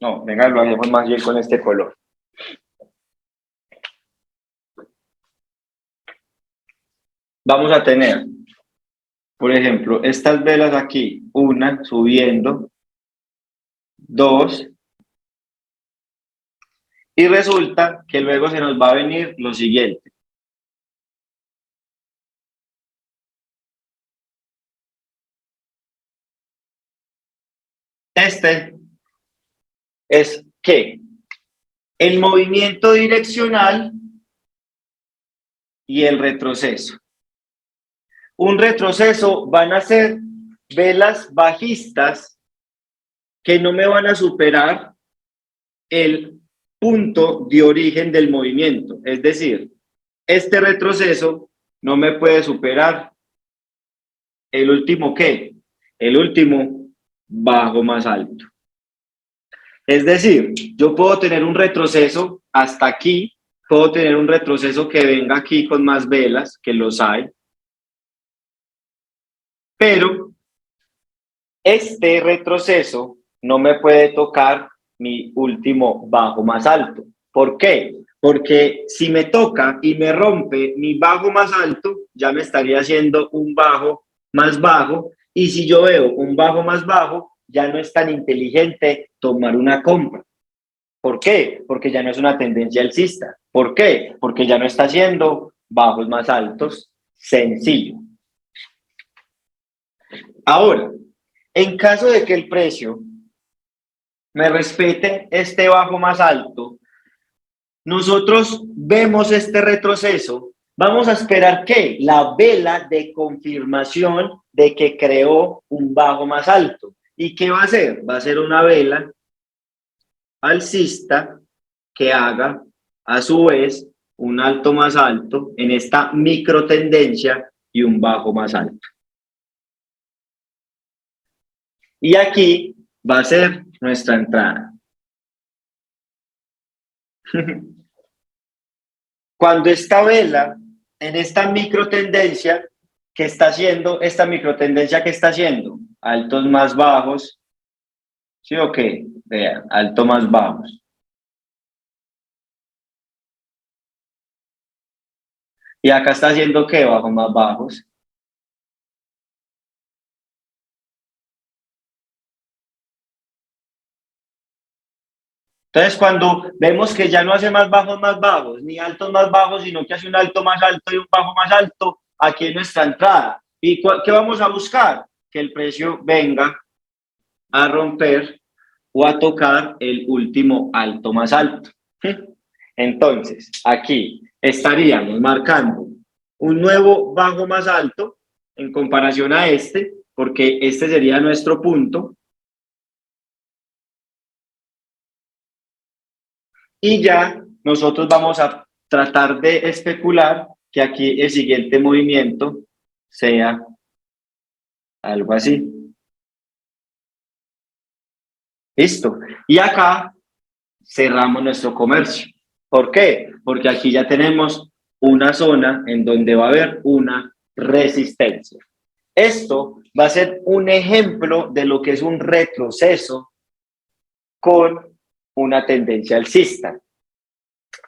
No, venga, lo hacemos más bien con este color. Vamos a tener, por ejemplo, estas velas aquí, una subiendo, dos, y resulta que luego se nos va a venir lo siguiente. Este es que el movimiento direccional y el retroceso. Un retroceso van a ser velas bajistas que no me van a superar el punto de origen del movimiento. Es decir, este retroceso no me puede superar el último ¿qué? El último bajo más alto. Es decir, yo puedo tener un retroceso hasta aquí, puedo tener un retroceso que venga aquí con más velas, que los hay, pero este retroceso no me puede tocar mi último bajo más alto. ¿Por qué? Porque si me toca y me rompe mi bajo más alto, ya me estaría haciendo un bajo más bajo, y si yo veo un bajo más bajo, ya no es tan inteligente tomar una compra. ¿Por qué? Porque ya no es una tendencia alcista. ¿Por qué? Porque ya no está haciendo bajos más altos. Sencillo. Ahora, en caso de que el precio me respete este bajo más alto, nosotros vemos este retroceso, vamos a esperar que la vela de confirmación de que creó un bajo más alto. ¿Y qué va a hacer? Va a ser una vela alcista que haga a su vez un alto más alto en esta micro tendencia y un bajo más alto. Y aquí va a ser nuestra entrada. Cuando esta vela en esta micro tendencia, ¿qué está haciendo? Esta micro tendencia, ¿qué está haciendo? Altos más bajos, ¿sí o qué? Vean, altos más bajos. Y acá está haciendo ¿qué? Bajos más bajos. Entonces, cuando vemos que ya no hace más bajos, ni altos más bajos, sino que hace un alto más alto y un bajo más alto, aquí es nuestra entrada. ¿Y qué vamos a buscar? Que el precio venga a romper o a tocar el último alto más alto. Entonces, aquí estaríamos marcando un nuevo bajo más alto en comparación a este, porque este sería nuestro punto. Y ya nosotros vamos a tratar de especular que aquí el siguiente movimiento sea algo así. Listo. Y acá cerramos nuestro comercio. ¿Por qué? Porque aquí ya tenemos una zona en donde va a haber una resistencia. Esto va a ser un ejemplo de lo que es un retroceso con una tendencia alcista.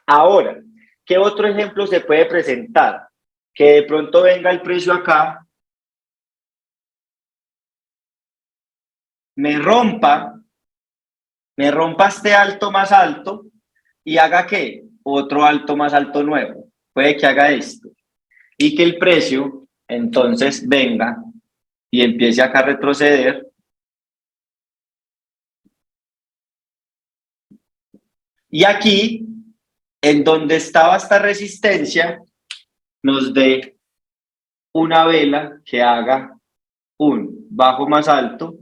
Ahora, ¿qué otro ejemplo se puede presentar? Que de pronto venga el precio acá, me rompa, me rompa este alto más alto y haga ¿qué? Otro alto más alto nuevo. Puede que haga esto. Y que el precio entonces venga y empiece acá a retroceder. Y aquí, en donde estaba esta resistencia, nos dé una vela que haga un bajo más alto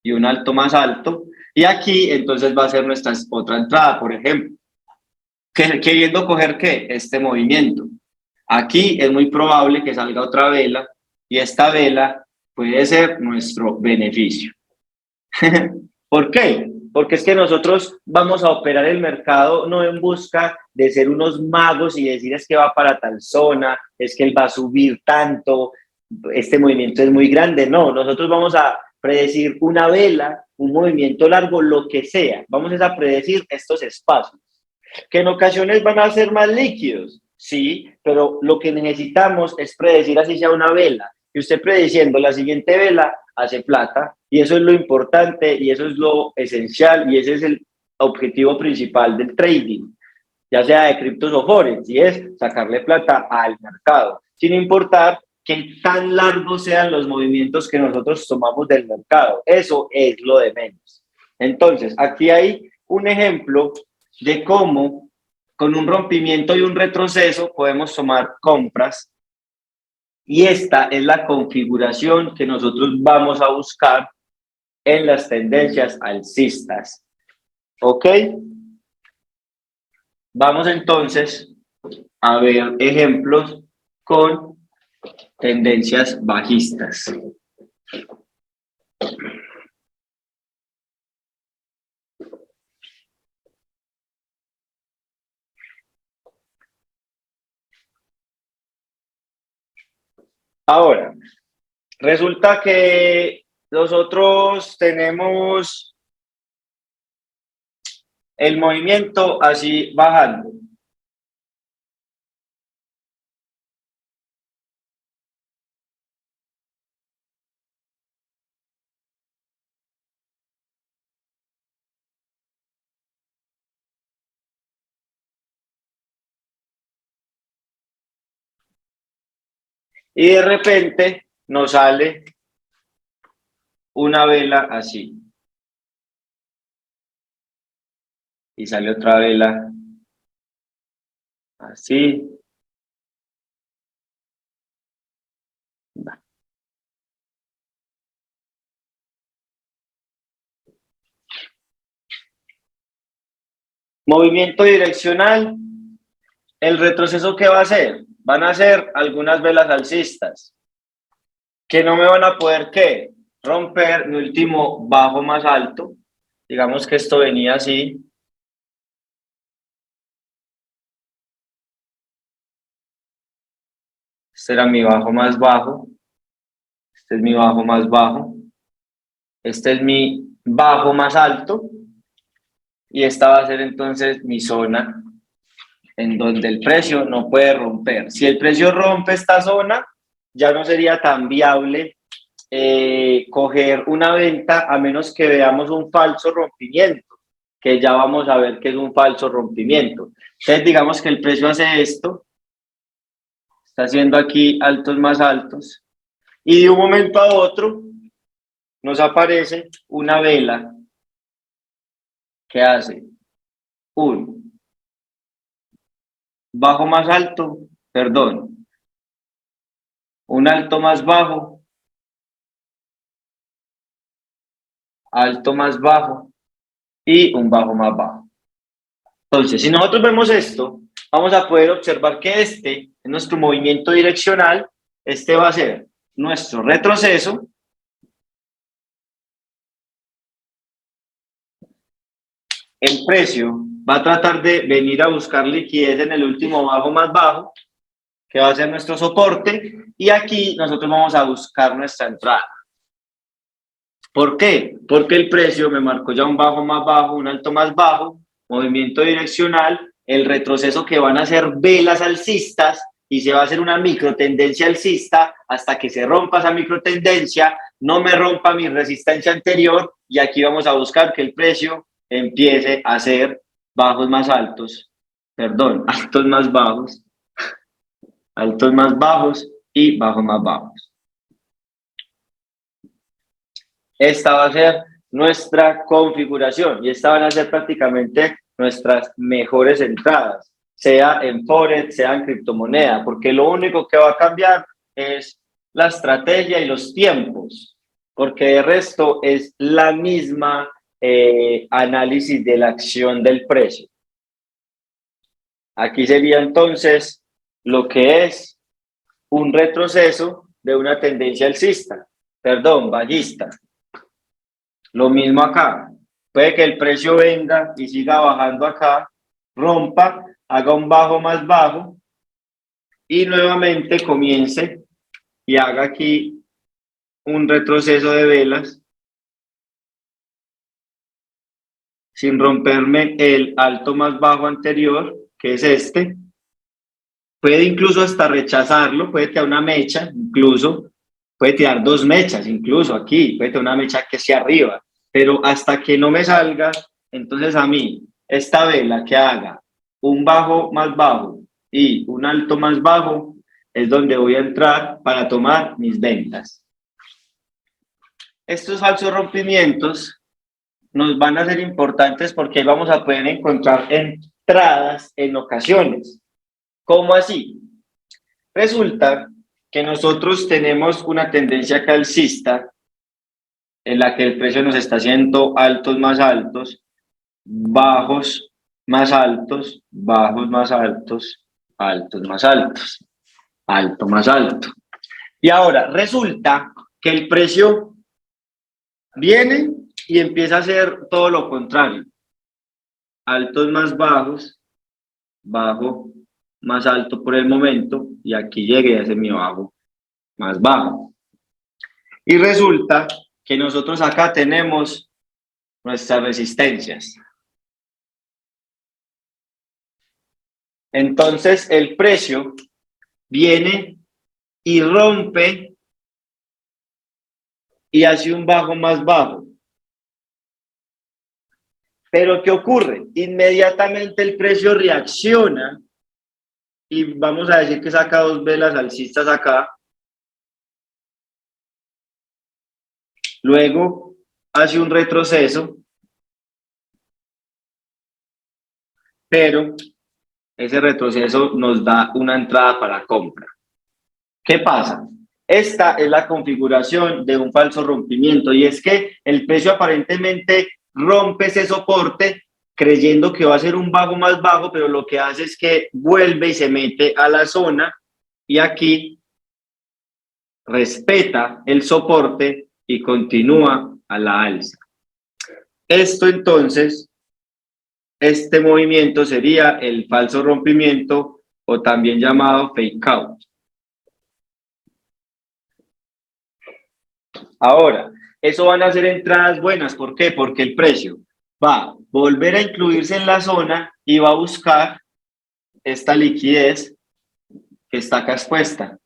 y un alto más alto. Y aquí entonces va a ser nuestra otra entrada, por ejemplo. Queriendo coger ¿qué? Este movimiento. Aquí es muy probable que salga otra vela y esta vela puede ser nuestro beneficio. ¿Por qué? Porque es que nosotros vamos a operar el mercado no en busca de ser unos magos y decir es que va para tal zona, es que él va a subir tanto, este movimiento es muy grande. No, nosotros vamos a predecir una vela, un movimiento largo, lo que sea. Vamos a predecir estos espacios que en ocasiones van a ser más líquidos, sí, pero lo que necesitamos es predecir así sea una vela. Y usted prediciendo la siguiente vela hace plata, y eso es lo importante, y eso es lo esencial, y ese es el objetivo principal del trading, ya sea de criptos o forex, y es sacarle plata al mercado, sin importar que tan largos sean los movimientos que nosotros tomamos del mercado. Eso es lo de menos. Entonces, aquí hay un ejemplo de cómo con un rompimiento y un retroceso podemos tomar compras y esta es la configuración que nosotros vamos a buscar en las tendencias alcistas. ¿Ok? Vamos entonces a ver ejemplos con tendencias bajistas. Ahora, resulta que nosotros tenemos el movimiento así bajando. Y de repente nos sale una vela así. Y sale otra vela así. Movimiento direccional, el retroceso ¿qué va a hacer? Van a ser algunas velas alcistas que no me van a poder ¿qué? Romper mi último bajo más alto. Digamos que esto venía así. Este era mi bajo más bajo. Este es mi bajo más bajo. Este es mi bajo más alto. Y esta va a ser entonces mi zona en donde el precio no puede romper. Si el precio rompe esta zona, ya no sería tan viable coger una venta a menos que veamos un falso rompimiento, que ya vamos a ver que es un falso rompimiento. Entonces digamos que el precio hace esto, está haciendo aquí altos más altos, y de un momento a otro nos aparece una vela que hace un bajo más alto, perdón, un alto más bajo, alto más bajo y un bajo más bajo. Entonces, si nosotros vemos esto, vamos a poder observar que este es nuestro movimiento direccional, este va a ser nuestro retroceso, el precio va a tratar de venir a buscar liquidez en el último bajo más bajo, que va a ser nuestro soporte, y aquí nosotros vamos a buscar nuestra entrada. ¿Por qué? Porque el precio me marcó ya un bajo más bajo, un alto más bajo, movimiento direccional, el retroceso que van a ser velas alcistas y se va a hacer una microtendencia alcista hasta que se rompa esa microtendencia, no me rompa mi resistencia anterior y aquí vamos a buscar que el precio empiece a hacer bajos más altos, perdón, altos más bajos, altos más bajos y bajos más bajos. Esta va a ser nuestra configuración y esta van a ser prácticamente nuestras mejores entradas, sea en Forex, sea en criptomoneda, porque lo único que va a cambiar es la estrategia y los tiempos, porque de resto es la misma análisis de la acción del precio. Aquí sería entonces lo que es un retroceso de una tendencia alcista, perdón, bajista. Lo mismo acá, puede que el precio venga y siga bajando acá, rompa, haga un bajo más bajo y nuevamente comience y haga aquí un retroceso de velas sin romperme el alto más bajo anterior, que es este. Puede incluso hasta rechazarlo, puede tirar una mecha, incluso, puede tirar dos mechas, incluso aquí, puede tirar una mecha que sea arriba, pero hasta que no me salga, entonces a mí, esta vela que haga un bajo más bajo y un alto más bajo, es donde voy a entrar para tomar mis ventas. Estos falsos rompimientos nos van a ser importantes porque vamos a poder encontrar entradas en ocasiones. ¿Cómo así? Resulta que nosotros tenemos una tendencia alcista en la que el precio nos está haciendo altos más altos, bajos más altos, bajos más altos, altos más altos, alto más alto. Y ahora resulta que el precio viene y empieza a hacer todo lo contrario. Altos más bajos, bajo más alto por el momento, y aquí llegué a ese mi bajo más bajo. Y resulta que nosotros acá tenemos nuestras resistencias. Entonces el precio viene y rompe y hace un bajo más bajo. Pero ¿qué ocurre? Inmediatamente el precio reacciona y vamos a decir que saca dos velas alcistas acá. Luego hace un retroceso, pero ese retroceso nos da una entrada para compra. ¿Qué pasa? Esta es la configuración de un falso rompimiento y es que el precio aparentemente rompe ese soporte, creyendo que va a ser un bajo más bajo, pero lo que hace es que vuelve y se mete a la zona y aquí respeta el soporte y continúa a la alza. Esto entonces, este movimiento sería el falso rompimiento o también llamado fake out. Ahora, eso van a ser entradas buenas. ¿Por qué? Porque el precio va a volver a incluirse en la zona y va a buscar esta liquidez que está acá expuesta.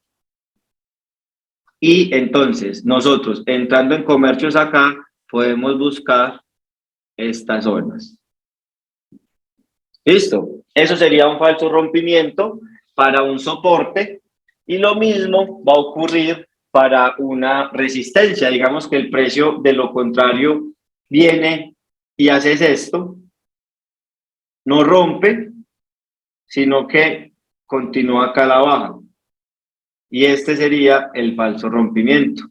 Y entonces nosotros entrando en comercios acá podemos buscar estas zonas. ¿Listo? Eso sería un falso rompimiento para un soporte y lo mismo va a ocurrir para una resistencia. Digamos que el precio de lo contrario viene y haces esto, no rompe, sino que continúa acá a la baja. Y este sería el falso rompimiento.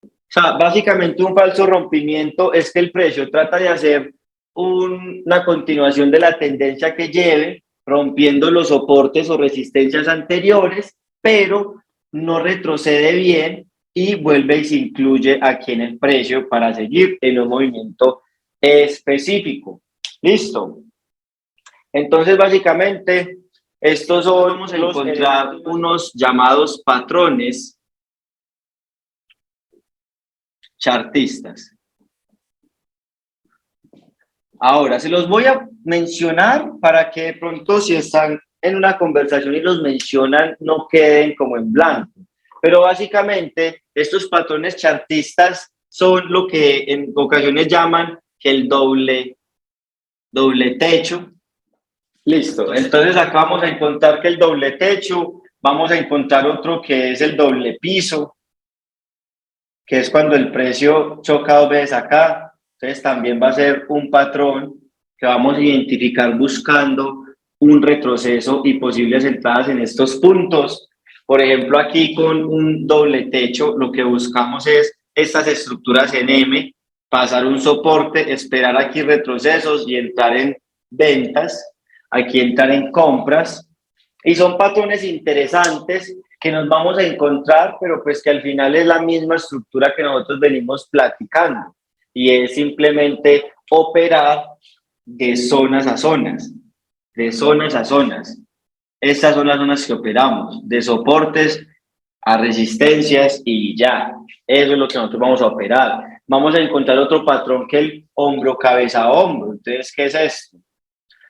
O sea, básicamente un falso rompimiento es que el precio trata de hacer una continuación de la tendencia que lleve, rompiendo los soportes o resistencias anteriores, pero no retrocede bien y vuelve y se incluye aquí en el precio para seguir en un movimiento específico. Listo. Entonces, básicamente, estos son, vamos a encontrar unos llamados patrones chartistas. Ahora, se los voy a mencionar para que de pronto si están en una conversación y los mencionan, no queden como en blanco. Pero básicamente, estos patrones chartistas son lo que en ocasiones llaman que el doble techo. Listo, entonces acá vamos a encontrar que el doble techo, vamos a encontrar otro que es el doble piso, que es cuando el precio choca dos veces acá. Entonces también va a ser un patrón que vamos a identificar buscando un retroceso y posibles entradas en estos puntos. Por ejemplo, aquí con un doble techo, lo que buscamos es estas estructuras en M, pasar un soporte, esperar aquí retrocesos y entrar en ventas, aquí entrar en compras. Y son patrones interesantes que nos vamos a encontrar, pero pues que al final es la misma estructura que nosotros venimos platicando y es simplemente operar de zonas a zonas, de zonas a zonas. Estas son las zonas que operamos, de soportes a resistencias y ya. Eso es lo que nosotros vamos a operar. Vamos a encontrar otro patrón que el hombro, cabeza, hombro. Entonces, ¿qué es esto?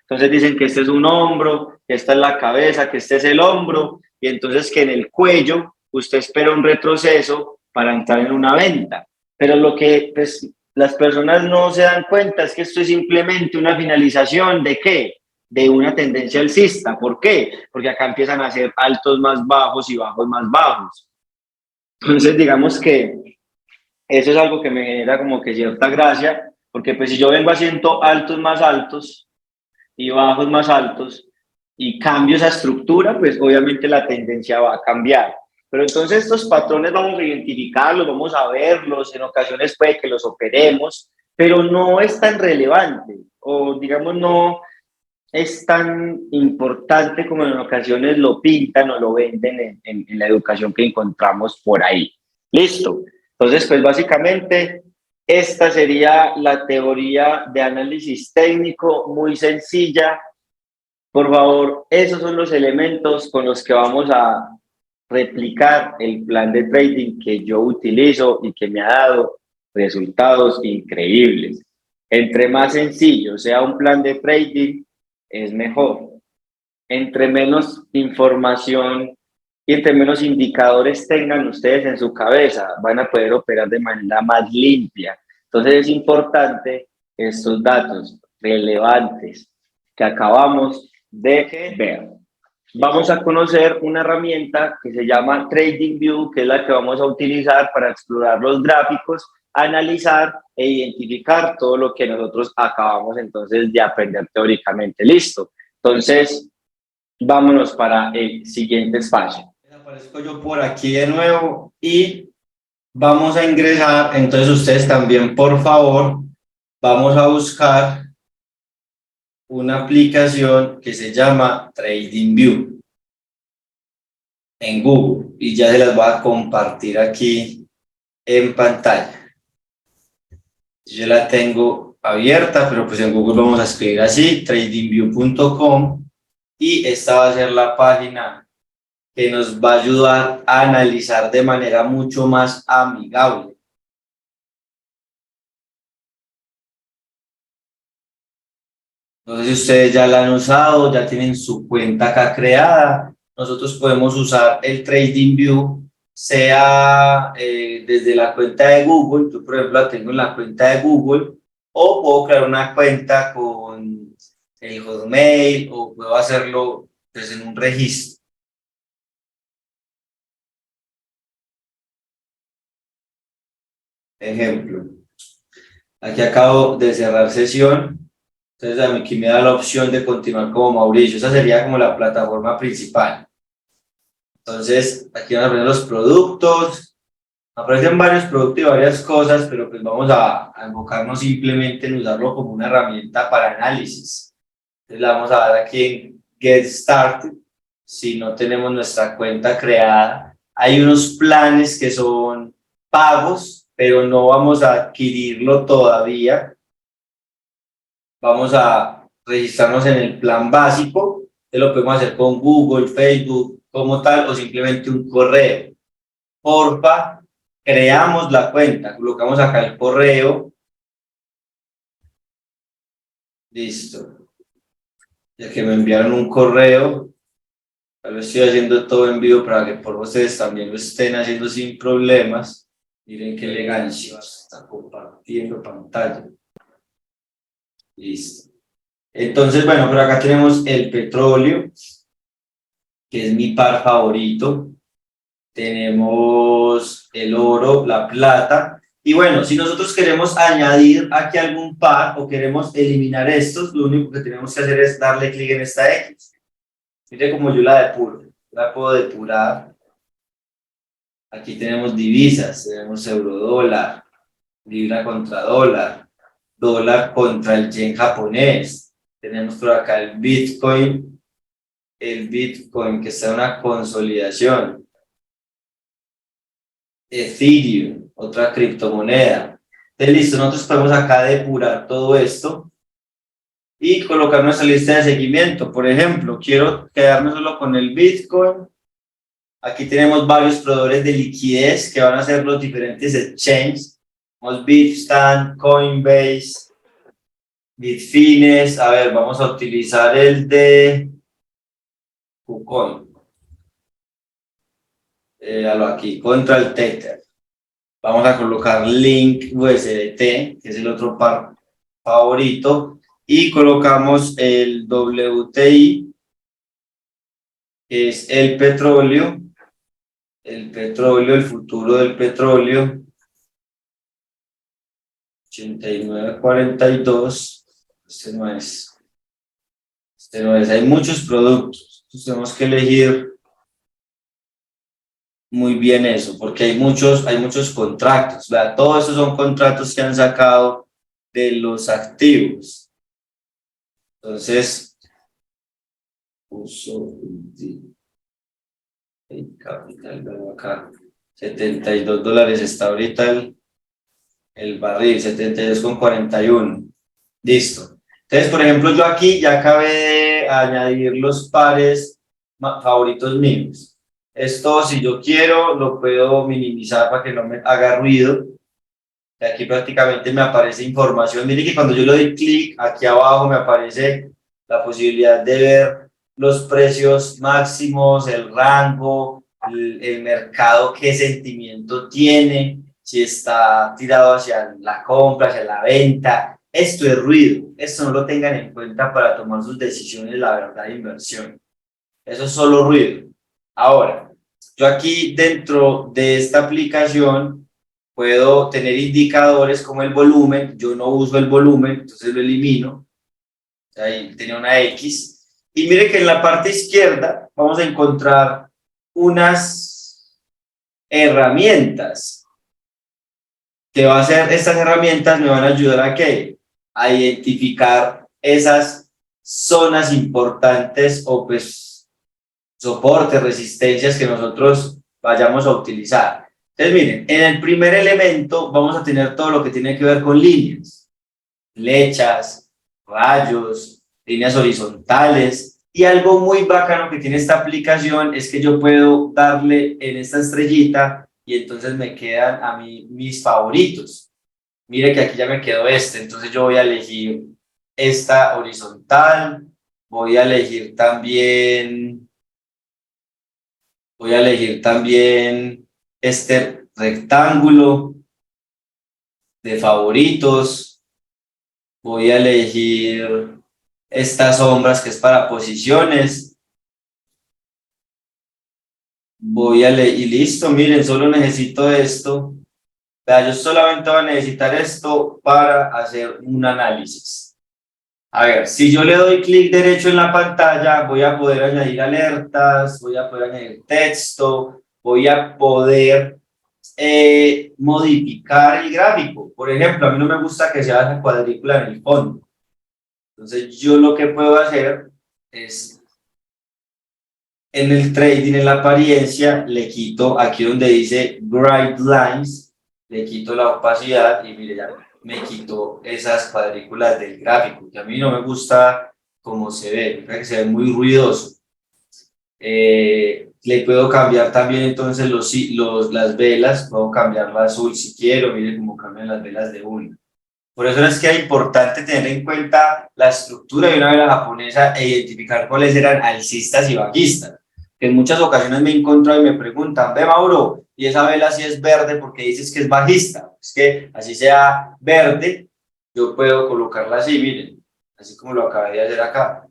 Entonces dicen que este es un hombro, que esta es la cabeza, que este es el hombro, y entonces que en el cuello usted espera un retroceso para entrar en una venta. Pero lo que pues, las personas no se dan cuenta es que esto es simplemente una finalización ¿de qué? De una tendencia alcista. ¿Por qué? Porque acá empiezan a ser altos más bajos y bajos más bajos. Entonces digamos que eso es algo que me genera como que cierta gracia, porque pues si yo vengo haciendo altos más altos, y bajos más altos y cambio esa estructura, pues obviamente la tendencia va a cambiar. Pero entonces estos patrones vamos a identificarlos, vamos a verlos, en ocasiones puede que los operemos, pero no es tan relevante o digamos no es tan importante como en ocasiones lo pintan o lo venden en la educación que encontramos por ahí. Listo. Entonces, pues básicamente esta sería la teoría de análisis técnico, muy sencilla. Por favor, esos son los elementos con los que vamos a replicar el plan de trading que yo utilizo y que me ha dado resultados increíbles. Entre más sencillo sea un plan de trading, es mejor. Entre menos información y entre menos indicadores tengan ustedes en su cabeza, van a poder operar de manera más limpia. Entonces es importante estos datos relevantes que acabamos de ver. Vamos a conocer una herramienta que se llama TradingView, que es la que vamos a utilizar para explorar los gráficos, analizar e identificar todo lo que nosotros acabamos entonces de aprender teóricamente. Listo. Entonces, vámonos para el siguiente espacio. Aparezco yo por aquí de nuevo y vamos a ingresar. Entonces, ustedes también, por favor, vamos a buscar una aplicación que se llama TradingView en Google y ya se las voy a compartir aquí en pantalla. Yo la tengo abierta, pero pues en Google vamos a escribir así, tradingview.com, y esta va a ser la página que nos va a ayudar a analizar de manera mucho más amigable. No sé si ustedes ya la han usado, ya tienen su cuenta acá creada. Nosotros podemos usar el TradingView, sea desde la cuenta de Google. Yo, por ejemplo, la tengo en la cuenta de Google, o puedo crear una cuenta con el Hotmail, o puedo hacerlo pues, en un registro. Ejemplo, aquí acabo de cerrar sesión. Entonces, a mí aquí me da la opción de continuar como Mauricio. Esa sería como la plataforma principal. Entonces, aquí van a poner los productos. Aparecen varios productos y varias cosas, pero pues vamos a enfocarnos simplemente en usarlo como una herramienta para análisis. Entonces, le vamos a dar aquí en Get Started. Si no tenemos nuestra cuenta creada, hay unos planes que son pagos, pero no vamos a adquirirlo todavía. Vamos a registrarnos en el plan básico, que lo podemos hacer con Google, Facebook, como tal, o simplemente un correo. Porfa, creamos la cuenta, colocamos acá el correo. Listo. Ya que me enviaron un correo, lo estoy haciendo todo en vivo para que por ustedes también lo estén haciendo sin problemas. Miren qué elegancia, está compartiendo pantalla. Listo. Entonces, bueno, por acá tenemos el petróleo, que es mi par favorito. Tenemos el oro, la plata. Y bueno, si nosotros queremos añadir aquí algún par o queremos eliminar estos, lo único que tenemos que hacer es darle clic en esta X. Mire cómo yo la depuro. La puedo depurar. Aquí tenemos divisas, tenemos euro dólar, libra contra dólar, dólar contra el yen japonés. Tenemos por acá el Bitcoin que está en una consolidación. Ethereum, otra criptomoneda. Entonces, listo, nosotros podemos acá depurar todo esto y colocar nuestra lista de seguimiento. Por ejemplo, quiero quedarme solo con el Bitcoin. Aquí tenemos varios proveedores de liquidez que van a ser los diferentes exchanges. Tenemos Bitstamp, Coinbase, Bitfinex. A ver, vamos a utilizar el de KuCoin. Aquí, contra el Tether. Vamos a colocar Link USDT, que es el otro par favorito, y colocamos el WTI, que es el petróleo, el futuro del petróleo, 89.42. Este no es, hay muchos productos, entonces tenemos que elegir muy bien eso, porque hay muchos contratos, ¿verdad? Todos esos son contratos que han sacado de los activos. Entonces, uso el capital, acá, $72 está ahorita el barril, 72,41. Listo. Entonces, por ejemplo, yo aquí ya acabé de añadir los pares favoritos míos. Esto, si yo quiero, lo puedo minimizar para que no me haga ruido. Aquí prácticamente me aparece información. Miren que cuando yo le doy clic, aquí abajo me aparece la posibilidad de ver los precios máximos, el rango, el mercado, qué sentimiento tiene, si está tirado hacia la compra, hacia la venta. Esto es ruido. Esto no lo tengan en cuenta para tomar sus decisiones, la verdad, de inversión. Eso es solo ruido. Ahora, yo aquí dentro de esta aplicación puedo tener indicadores como el volumen. Yo no uso el volumen, entonces lo elimino. Ahí tenía una X. Y mire que en la parte izquierda vamos a encontrar unas herramientas. ¿Qué va a hacer? Estas herramientas me van a ayudar a ¿qué? a identificar esas zonas importantes o pues soportes, resistencias que nosotros vayamos a utilizar. Entonces miren, en el primer elemento vamos a tener todo lo que tiene que ver con líneas, flechas, rayos, líneas horizontales, y algo muy bacano que tiene esta aplicación es que yo puedo darle en esta estrellita y entonces me quedan a mí mis favoritos. Mire que aquí ya me quedó este, entonces yo voy a elegir esta horizontal, voy a elegir también este rectángulo de favoritos, voy a elegir estas sombras que es para posiciones, y listo, miren, solo necesito esto. Yo solamente voy a necesitar esto para hacer un análisis. A ver, si yo le doy clic derecho en la pantalla, voy a poder añadir alertas, voy a poder añadir texto, voy a poder modificar el gráfico. Por ejemplo, a mí no me gusta que sea esa cuadrícula en el fondo. Entonces, yo lo que puedo hacer es, en el trading, en la apariencia, le quito aquí donde dice Bright Lines, le quito la opacidad y mire, ya me quito esas cuadrículas del gráfico, que a mí no me gusta cómo se ve, me parece que se ve muy ruidoso. Le puedo cambiar también entonces las velas, puedo cambiarla a azul si quiero, mire cómo cambian las velas de una. Por eso es que es importante tener en cuenta la estructura de una vela japonesa e identificar cuáles eran alcistas y bajistas. Que en muchas ocasiones me encuentro y me preguntan, ve Mauro, y esa vela sí es verde porque dices que es bajista. Es que así sea verde, yo puedo colocarla así, miren, así como lo acabé de hacer acá.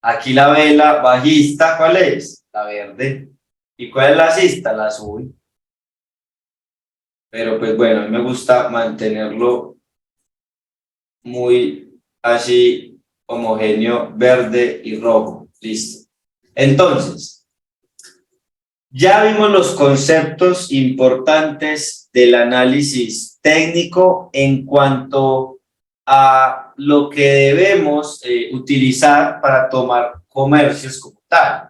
Aquí la vela bajista, ¿cuál es? La verde. ¿Y cuál es la alcista? La azul. Pero pues bueno, a mí me gusta mantenerlo muy así homogéneo, verde y rojo. Listo. Entonces, ya vimos los conceptos importantes del análisis técnico en cuanto a lo que debemos utilizar para tomar comercios como tal.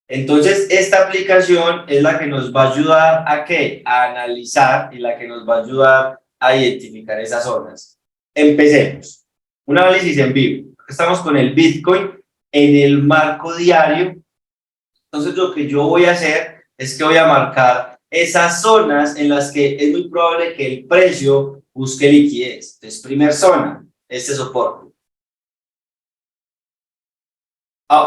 Entonces, esta aplicación es la que nos va a ayudar ¿a qué? A analizar y la que nos va a ayudar a identificar esas zonas. Empecemos. Un análisis en vivo. Estamos con el Bitcoin en el marco diario. Entonces, lo que yo voy a hacer es que voy a marcar esas zonas en las que es muy probable que el precio busque liquidez. Entonces, primer zona, este soporte.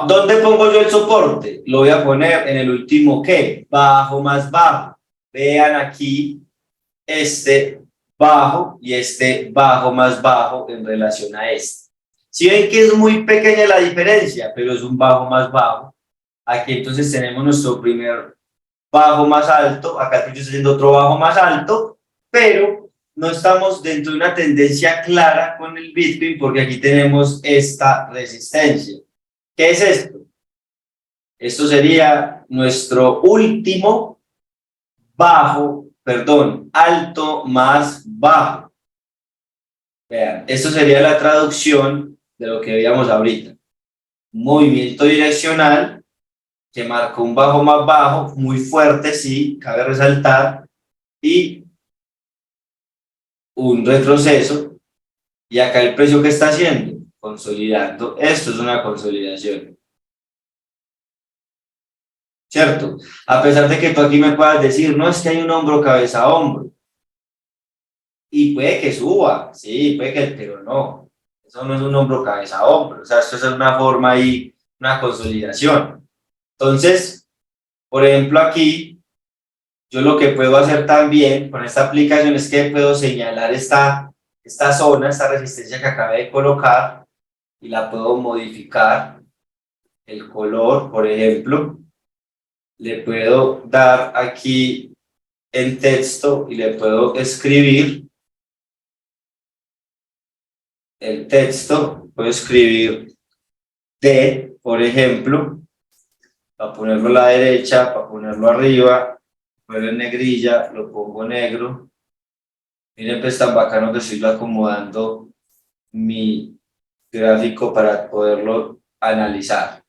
¿Dónde pongo yo el soporte? Lo voy a poner en el último, ¿qué? Bajo más bajo. Vean aquí este bajo y este bajo más bajo en relación a este. Si ven que es muy pequeña la diferencia, pero es un bajo más bajo. Aquí entonces tenemos nuestro primer bajo más alto, acá estoy haciendo otro bajo más alto, pero no estamos dentro de una tendencia clara con el Bitcoin porque aquí tenemos esta resistencia. ¿Qué es esto? Esto sería nuestro último alto más bajo. Vean, esto sería la traducción de lo que veíamos ahorita. Movimiento direccional que marcó un bajo más bajo, muy fuerte, sí, cabe resaltar, y un retroceso. Y acá el precio que está haciendo, consolidando. Esto es una consolidación. ¿Cierto? A pesar de que tú aquí me puedas decir, no, es que hay un hombro cabeza a hombro. Y puede que suba, sí, puede que, pero no. Eso no es un hombro cabeza a hombro. O sea, esto es una forma ahí, una consolidación. Entonces, por ejemplo, aquí, yo lo que puedo hacer también con esta aplicación es que puedo señalar esta zona, esta resistencia que acabé de colocar, y la puedo modificar. El color, por ejemplo, le puedo dar aquí en texto y le puedo escribir el texto, puedo escribir D, por ejemplo, para ponerlo a la derecha, para ponerlo arriba, ponerlo en negrilla, lo pongo negro. Miren, pues tan bacano que estoy acomodando mi gráfico para poderlo analizar.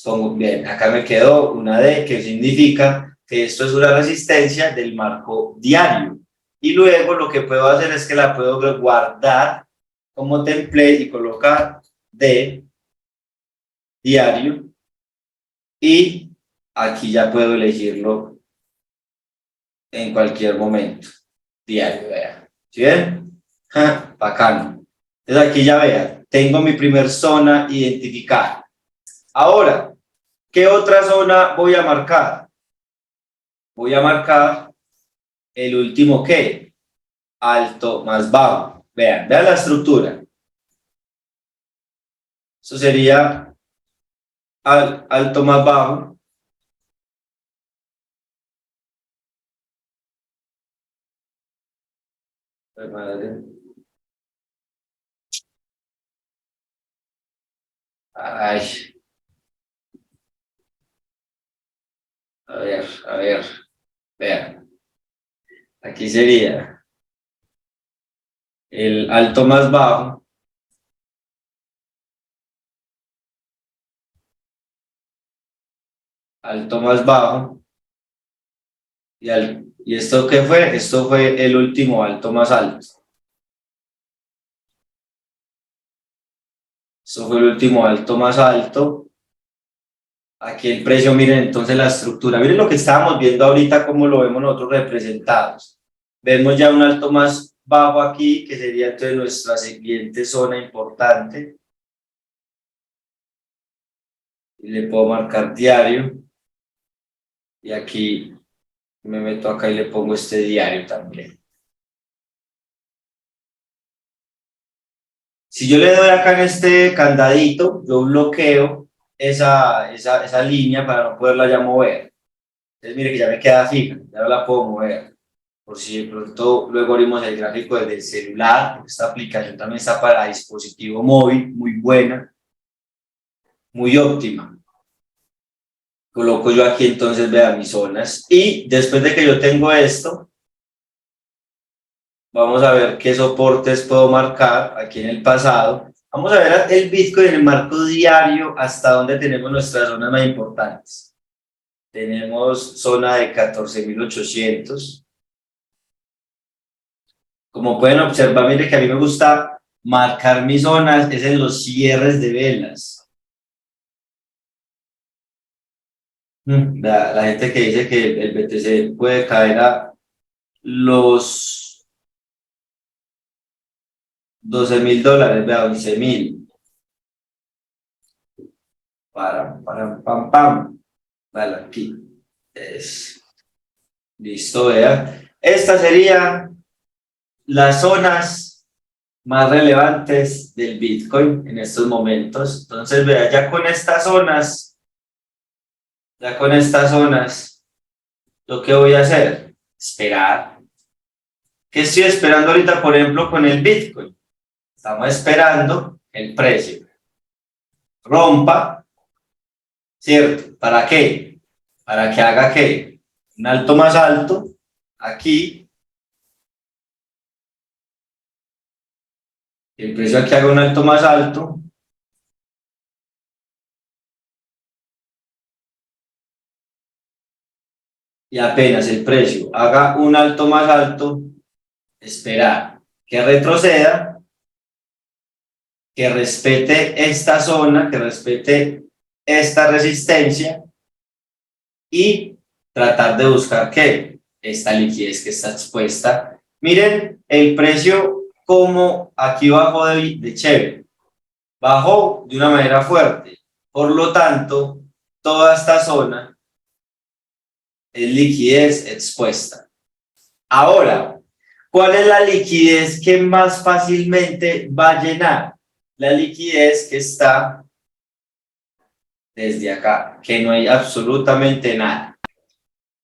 Pongo, bien, acá me quedó una D, que significa que esto es una resistencia del marco diario. Y luego lo que puedo hacer es que la puedo guardar como template y colocar D diario. Y aquí ya puedo elegirlo en cualquier momento. Diario, vean. ¿Sí ven? Bacano. Entonces aquí ya vean, tengo mi primer zona identificada. Ahora, ¿qué otra zona voy a marcar? Voy a marcar el último ¿qué? Alto más bajo. Vean la estructura. Eso sería alto más bajo. Ay, a ver, vean. Aquí sería el alto más bajo. Alto más bajo. ¿Y esto qué fue? Esto fue el último alto más alto. Esto fue el último alto más alto. Aquí el precio, miren entonces la estructura. Miren lo que estábamos viendo ahorita, cómo lo vemos nosotros representados. Vemos ya un alto más bajo aquí, que sería entonces nuestra siguiente zona importante. Y le puedo marcar diario. Y aquí me meto acá y le pongo este diario también. Si yo le doy acá en este candadito, yo bloqueo esa línea para no poderla ya mover. Entonces mire que ya me queda fija, ya no la puedo mover. Por si de pronto luego abrimos el gráfico desde el celular, esta aplicación también está para dispositivo móvil, muy buena, muy óptima. Coloco yo aquí entonces, vean mis zonas, y después de que yo tengo esto, vamos a ver qué soportes puedo marcar aquí en el pasado. Vamos a ver el Bitcoin en el marco diario, hasta donde tenemos nuestras zonas más importantes. Tenemos zona de 14.800. Como pueden observar, miren que a mí me gusta marcar mis zonas, es en los cierres de velas. La gente que dice que el BTC puede caer a los $12.000, vea, 11.000. Pam, pam. Vale, aquí. Listo, vea. Estas serían las zonas más relevantes del Bitcoin en estos momentos. Entonces, vea, ya con estas zonas, lo que voy a hacer, esperar. ¿Qué estoy esperando ahorita, por ejemplo, con el Bitcoin? Estamos esperando el precio rompa, ¿cierto? ¿Para qué? Para que haga ¿qué? Un alto más alto, aquí. El precio aquí haga un alto más alto. Y apenas el precio haga un alto más alto, esperar que retroceda, que respete esta zona, que respete esta resistencia y tratar de buscar ¿qué? Esta liquidez que está expuesta. Miren el precio como aquí bajó de chévere, bajó de una manera fuerte, por lo tanto toda esta zona es liquidez expuesta. Ahora, ¿cuál es la liquidez que más fácilmente va a llenar? La liquidez que está desde acá, que no hay absolutamente nada.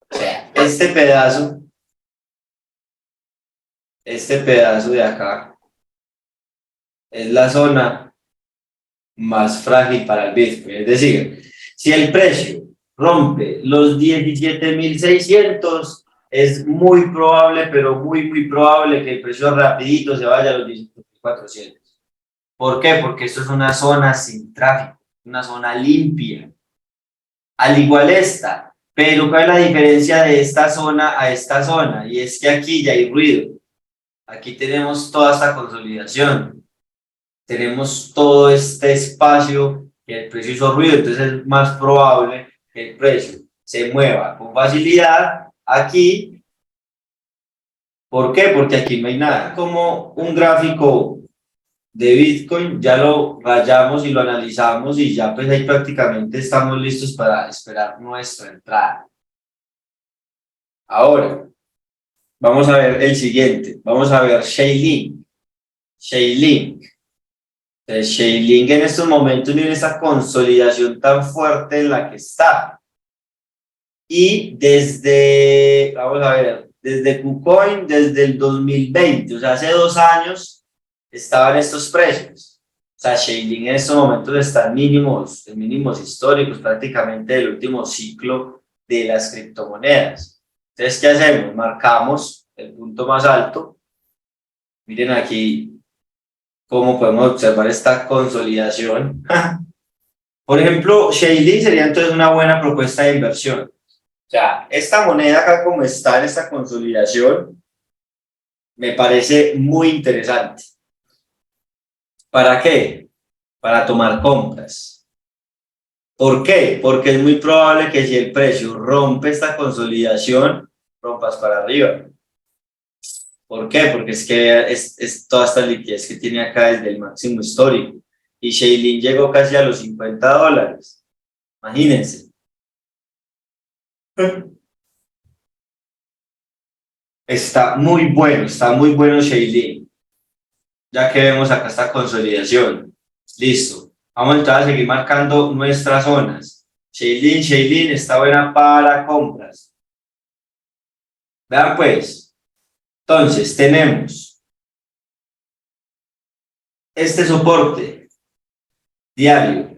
O sea, este pedazo de acá es la zona más frágil para el Bitcoin. Es decir, si el precio rompe los 17.600, es muy probable, pero muy probable que el precio rapidito se vaya a los 17.400. ¿Por qué? Porque esto es una zona sin tráfico, una zona limpia. Al igual esta, pero ¿cuál es la diferencia de esta zona a esta zona? Y es que aquí ya hay ruido. Aquí tenemos toda esta consolidación. Tenemos todo este espacio que el precio hizo ruido, entonces es más probable que el precio se mueva con facilidad aquí. ¿Por qué? Porque aquí no hay nada. Como un gráfico de Bitcoin, ya lo rayamos y lo analizamos y ya pues ahí prácticamente estamos listos para esperar nuestra entrada. Ahora, vamos a ver el siguiente. Vamos a ver Chainlink. Chainlink. Chainlink en estos momentos tiene esa consolidación tan fuerte en la que está. Y desde, vamos a ver, desde KuCoin, desde el 2020, o sea, hace 2 años, estaban estos precios. O sea, Chainlink en estos momentos está en mínimos históricos, prácticamente del último ciclo de las criptomonedas. Entonces, ¿qué hacemos? Marcamos el punto más alto. Miren aquí cómo podemos observar esta consolidación. Por ejemplo, Chainlink sería entonces una buena propuesta de inversión. O sea, esta moneda acá como está en esta consolidación, me parece muy interesante. ¿Para qué? Para tomar compras. ¿Por qué? Porque es muy probable que si el precio rompe esta consolidación, rompas para arriba. ¿Por qué? Porque es que es toda esta liquidez que tiene acá desde el máximo histórico. Y Chainlink llegó casi a los $50. Imagínense. Está muy bueno Chainlink. Ya que vemos acá esta consolidación. Listo. Vamos entonces a seguir marcando nuestras zonas. Chainlink está buena para compras. Vean pues. Entonces tenemos este soporte diario.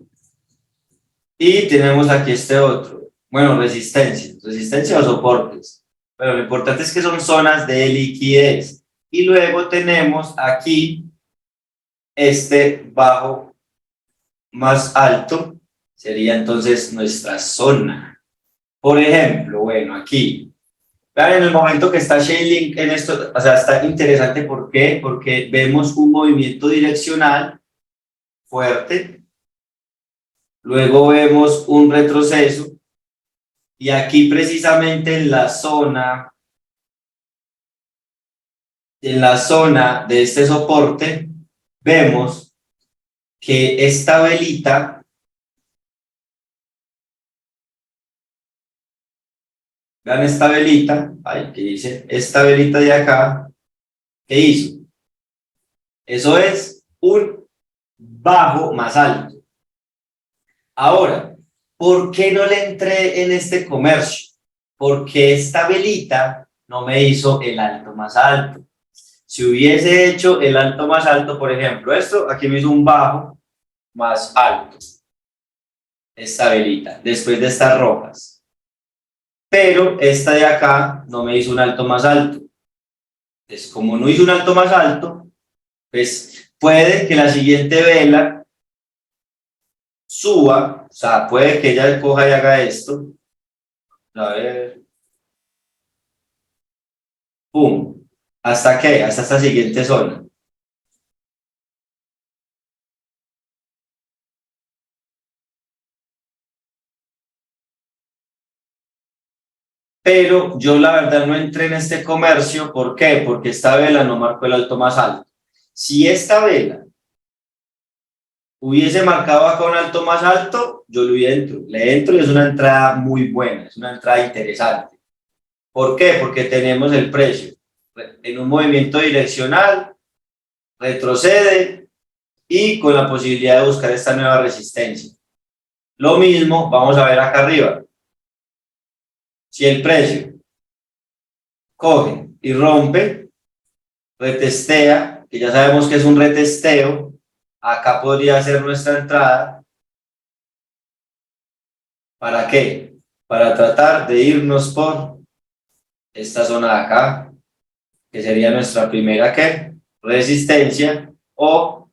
Y tenemos aquí este otro. Bueno, resistencia o soportes. Pero lo importante es que son zonas de liquidez. Y luego tenemos aquí este bajo más alto, sería entonces nuestra zona. Por ejemplo, bueno, aquí, vean en el momento que está Chainlink en esto, o sea, está interesante, ¿por qué? Porque vemos un movimiento direccional fuerte, luego vemos un retroceso, y aquí precisamente en la zona de este soporte, vemos que esta velita vean esta velita, ay, ¿qué dice? Esta velita de acá, ¿qué hizo? Eso es un bajo más alto. Ahora, ¿por qué no le entré en este comercio? Porque esta velita no me hizo el alto más alto. Si hubiese hecho el alto más alto, por ejemplo, esto aquí me hizo un bajo más alto. Esta velita, después de estas rojas. Pero esta de acá no me hizo un alto más alto. Entonces, como no hizo un alto más alto, pues puede que la siguiente vela suba, o sea, puede que ella coja y haga esto. A ver. Pum. ¿Hasta qué? Hasta esta siguiente zona. Pero yo la verdad no entré en este comercio, ¿por qué? Porque esta vela no marcó el alto más alto. Si esta vela hubiese marcado acá un alto más alto, yo le entro y es una entrada muy buena, es una entrada interesante. ¿Por qué? Porque tenemos el precio en un movimiento direccional, retrocede y con la posibilidad de buscar esta nueva resistencia. Lo mismo vamos a ver acá arriba. Si el precio coge y rompe, retestea, que ya sabemos que es un retesteo, acá podría ser nuestra entrada. ¿Para qué? Para tratar de irnos por esta zona de acá, que sería nuestra primera ¿qué? Resistencia, o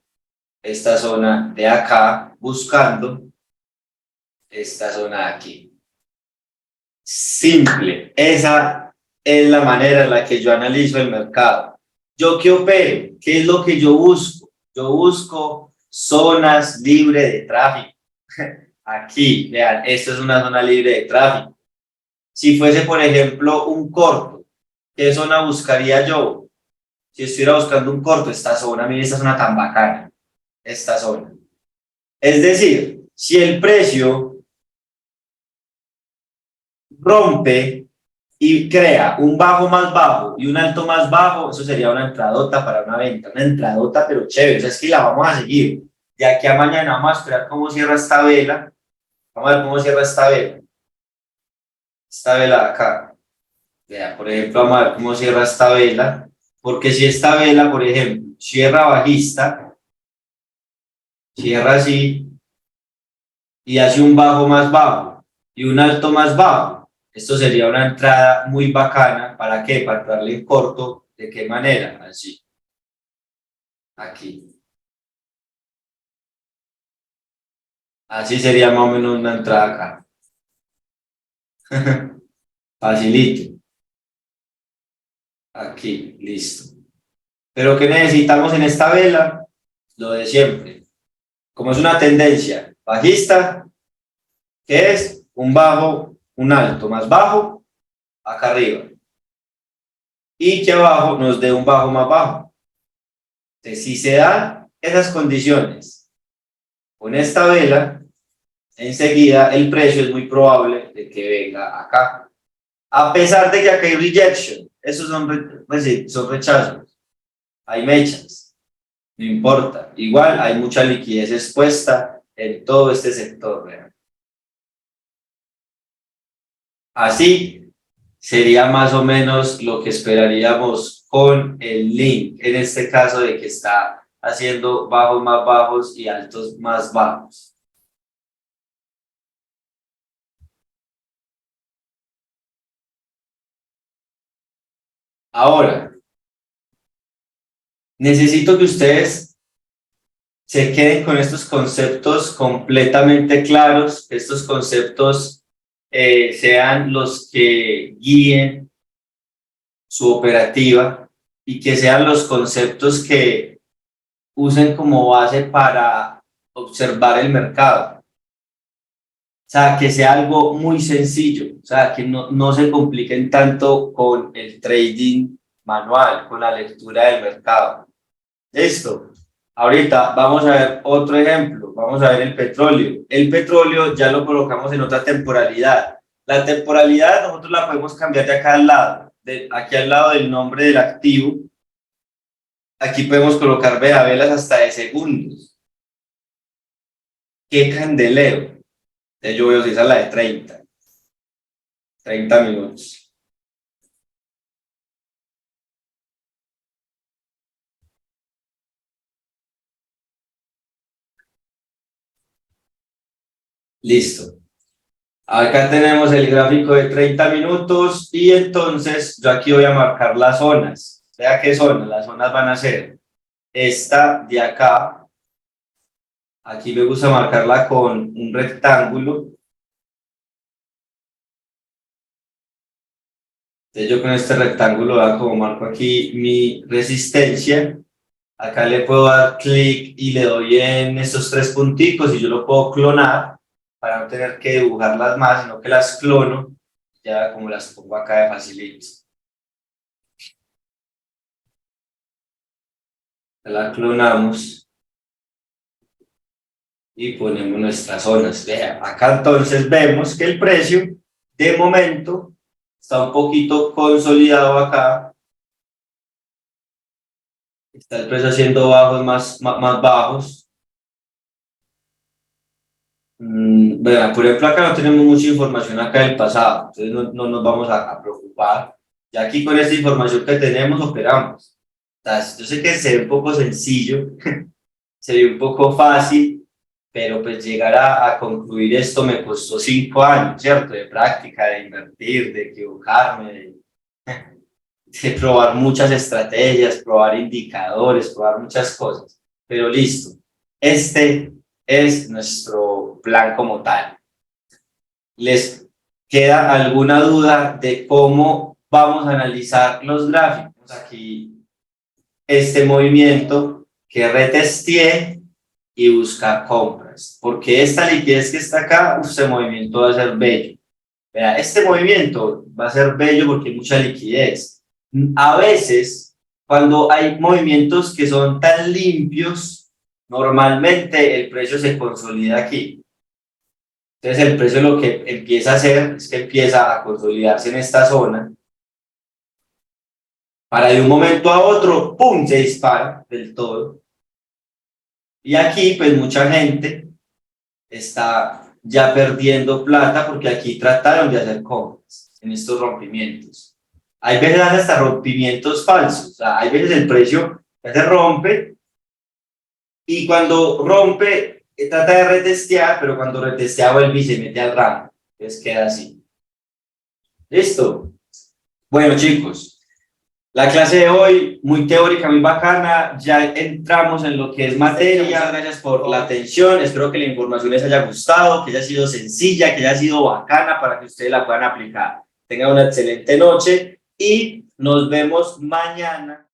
esta zona de acá, buscando esta zona de aquí. Simple, esa es la manera en la que yo analizo el mercado. ¿Yo qué opero? ¿Qué es lo que yo busco? Yo busco zonas libres de tráfico. Aquí, vean, esto es una zona libre de tráfico. Si fuese, por ejemplo, un corto, ¿qué zona buscaría yo? Si estuviera buscando un corto, esta zona, miren esta zona tan bacana, esta zona. Es decir, si el precio rompe y crea un bajo más bajo y un alto más bajo, eso sería una entradota para una venta, una entradota pero chévere, o sea, es que la vamos a seguir. De aquí a mañana vamos a esperar cómo cierra esta vela, vamos a ver cómo cierra esta vela de acá. Vea, por ejemplo, vamos a ver cómo cierra esta vela, porque si esta vela, por ejemplo, cierra bajista, cierra así y hace un bajo más bajo y un alto más bajo, esto sería una entrada muy bacana. ¿Para qué? Para entrarle en corto. ¿De qué manera? Así. Aquí. Así sería más o menos una entrada acá. Facilito. Aquí, listo. Pero ¿qué necesitamos en esta vela? Lo de siempre. Como es una tendencia bajista, ¿qué es? Un bajo, un alto más bajo, acá arriba. Y que abajo nos dé un bajo más bajo. Entonces, si se dan esas condiciones con esta vela, enseguida el precio es muy probable de que venga acá. A pesar de que acá hay rejection, esos son rechazos, hay mechas, no importa. Igual hay mucha liquidez expuesta en todo este sector. ¿Verdad? Así sería más o menos lo que esperaríamos con el link, en este caso de que está haciendo bajos más bajos y altos más bajos. Ahora, necesito que ustedes se queden con estos conceptos completamente claros, que estos conceptos sean los que guíen su operativa y que sean los conceptos que usen como base para observar el mercado. O sea, que sea algo muy sencillo, o sea, que no se compliquen tanto con el trading manual, con la lectura del mercado. Listo. Ahorita vamos a ver otro ejemplo, vamos a ver el petróleo. El petróleo ya lo colocamos en otra temporalidad. La temporalidad nosotros la podemos cambiar de acá al lado, aquí al lado del nombre del activo. Aquí podemos colocar velas hasta de segundos. ¡Qué candelero! Entonces yo voy a utilizar la de 30 minutos. Listo. Acá tenemos el gráfico de 30 minutos y entonces yo aquí voy a marcar las zonas. Vea qué zonas, las zonas van a ser esta de acá. Aquí me gusta marcarla con un rectángulo. Entonces yo con este rectángulo como marco aquí mi resistencia. Acá le puedo dar clic y le doy en estos tres punticos y yo lo puedo clonar para no tener que dibujarlas más, sino que las clono, ya como las pongo acá de facilito. La clonamos y ponemos nuestras zonas. Vea, acá entonces vemos que el precio de momento está un poquito consolidado acá. Está el precio haciendo bajos más bajos. Bueno, por ejemplo, acá no tenemos mucha información acá del pasado, entonces no nos vamos a preocupar. Ya aquí con esta información que tenemos operamos. Entonces, yo sé que se ve un poco sencillo, se ve un poco fácil, pero pues llegar a concluir esto me costó 5 años, ¿cierto? De práctica, de invertir, de equivocarme, de probar muchas estrategias, probar indicadores, probar muchas cosas. Pero listo. Este es nuestro plan como tal. ¿Les queda alguna duda de cómo vamos a analizar los gráficos? Aquí este movimiento que retesteé y buscar compras, porque esta liquidez que está acá, este movimiento va a ser bello. Vea, este movimiento va a ser bello porque hay mucha liquidez. A veces, cuando hay movimientos que son tan limpios, normalmente el precio se consolida aquí. Entonces el precio lo que empieza a hacer es que empieza a consolidarse en esta zona para de un momento a otro, ¡pum!, se dispara del todo. Y aquí, pues, mucha gente está ya perdiendo plata porque aquí trataron de hacer compras en estos rompimientos. Hay veces hasta rompimientos falsos, o sea, hay veces el precio se rompe y cuando rompe trata de retestear, pero cuando retestea vuelve y se mete al rango, entonces queda así. ¿Listo? Bueno, chicos, la clase de hoy, muy teórica, muy bacana, ya entramos en lo que es materia. Muchas gracias por la atención, espero que la información les haya gustado, que haya sido sencilla, que haya sido bacana para que ustedes la puedan aplicar. Tengan una excelente noche y nos vemos mañana.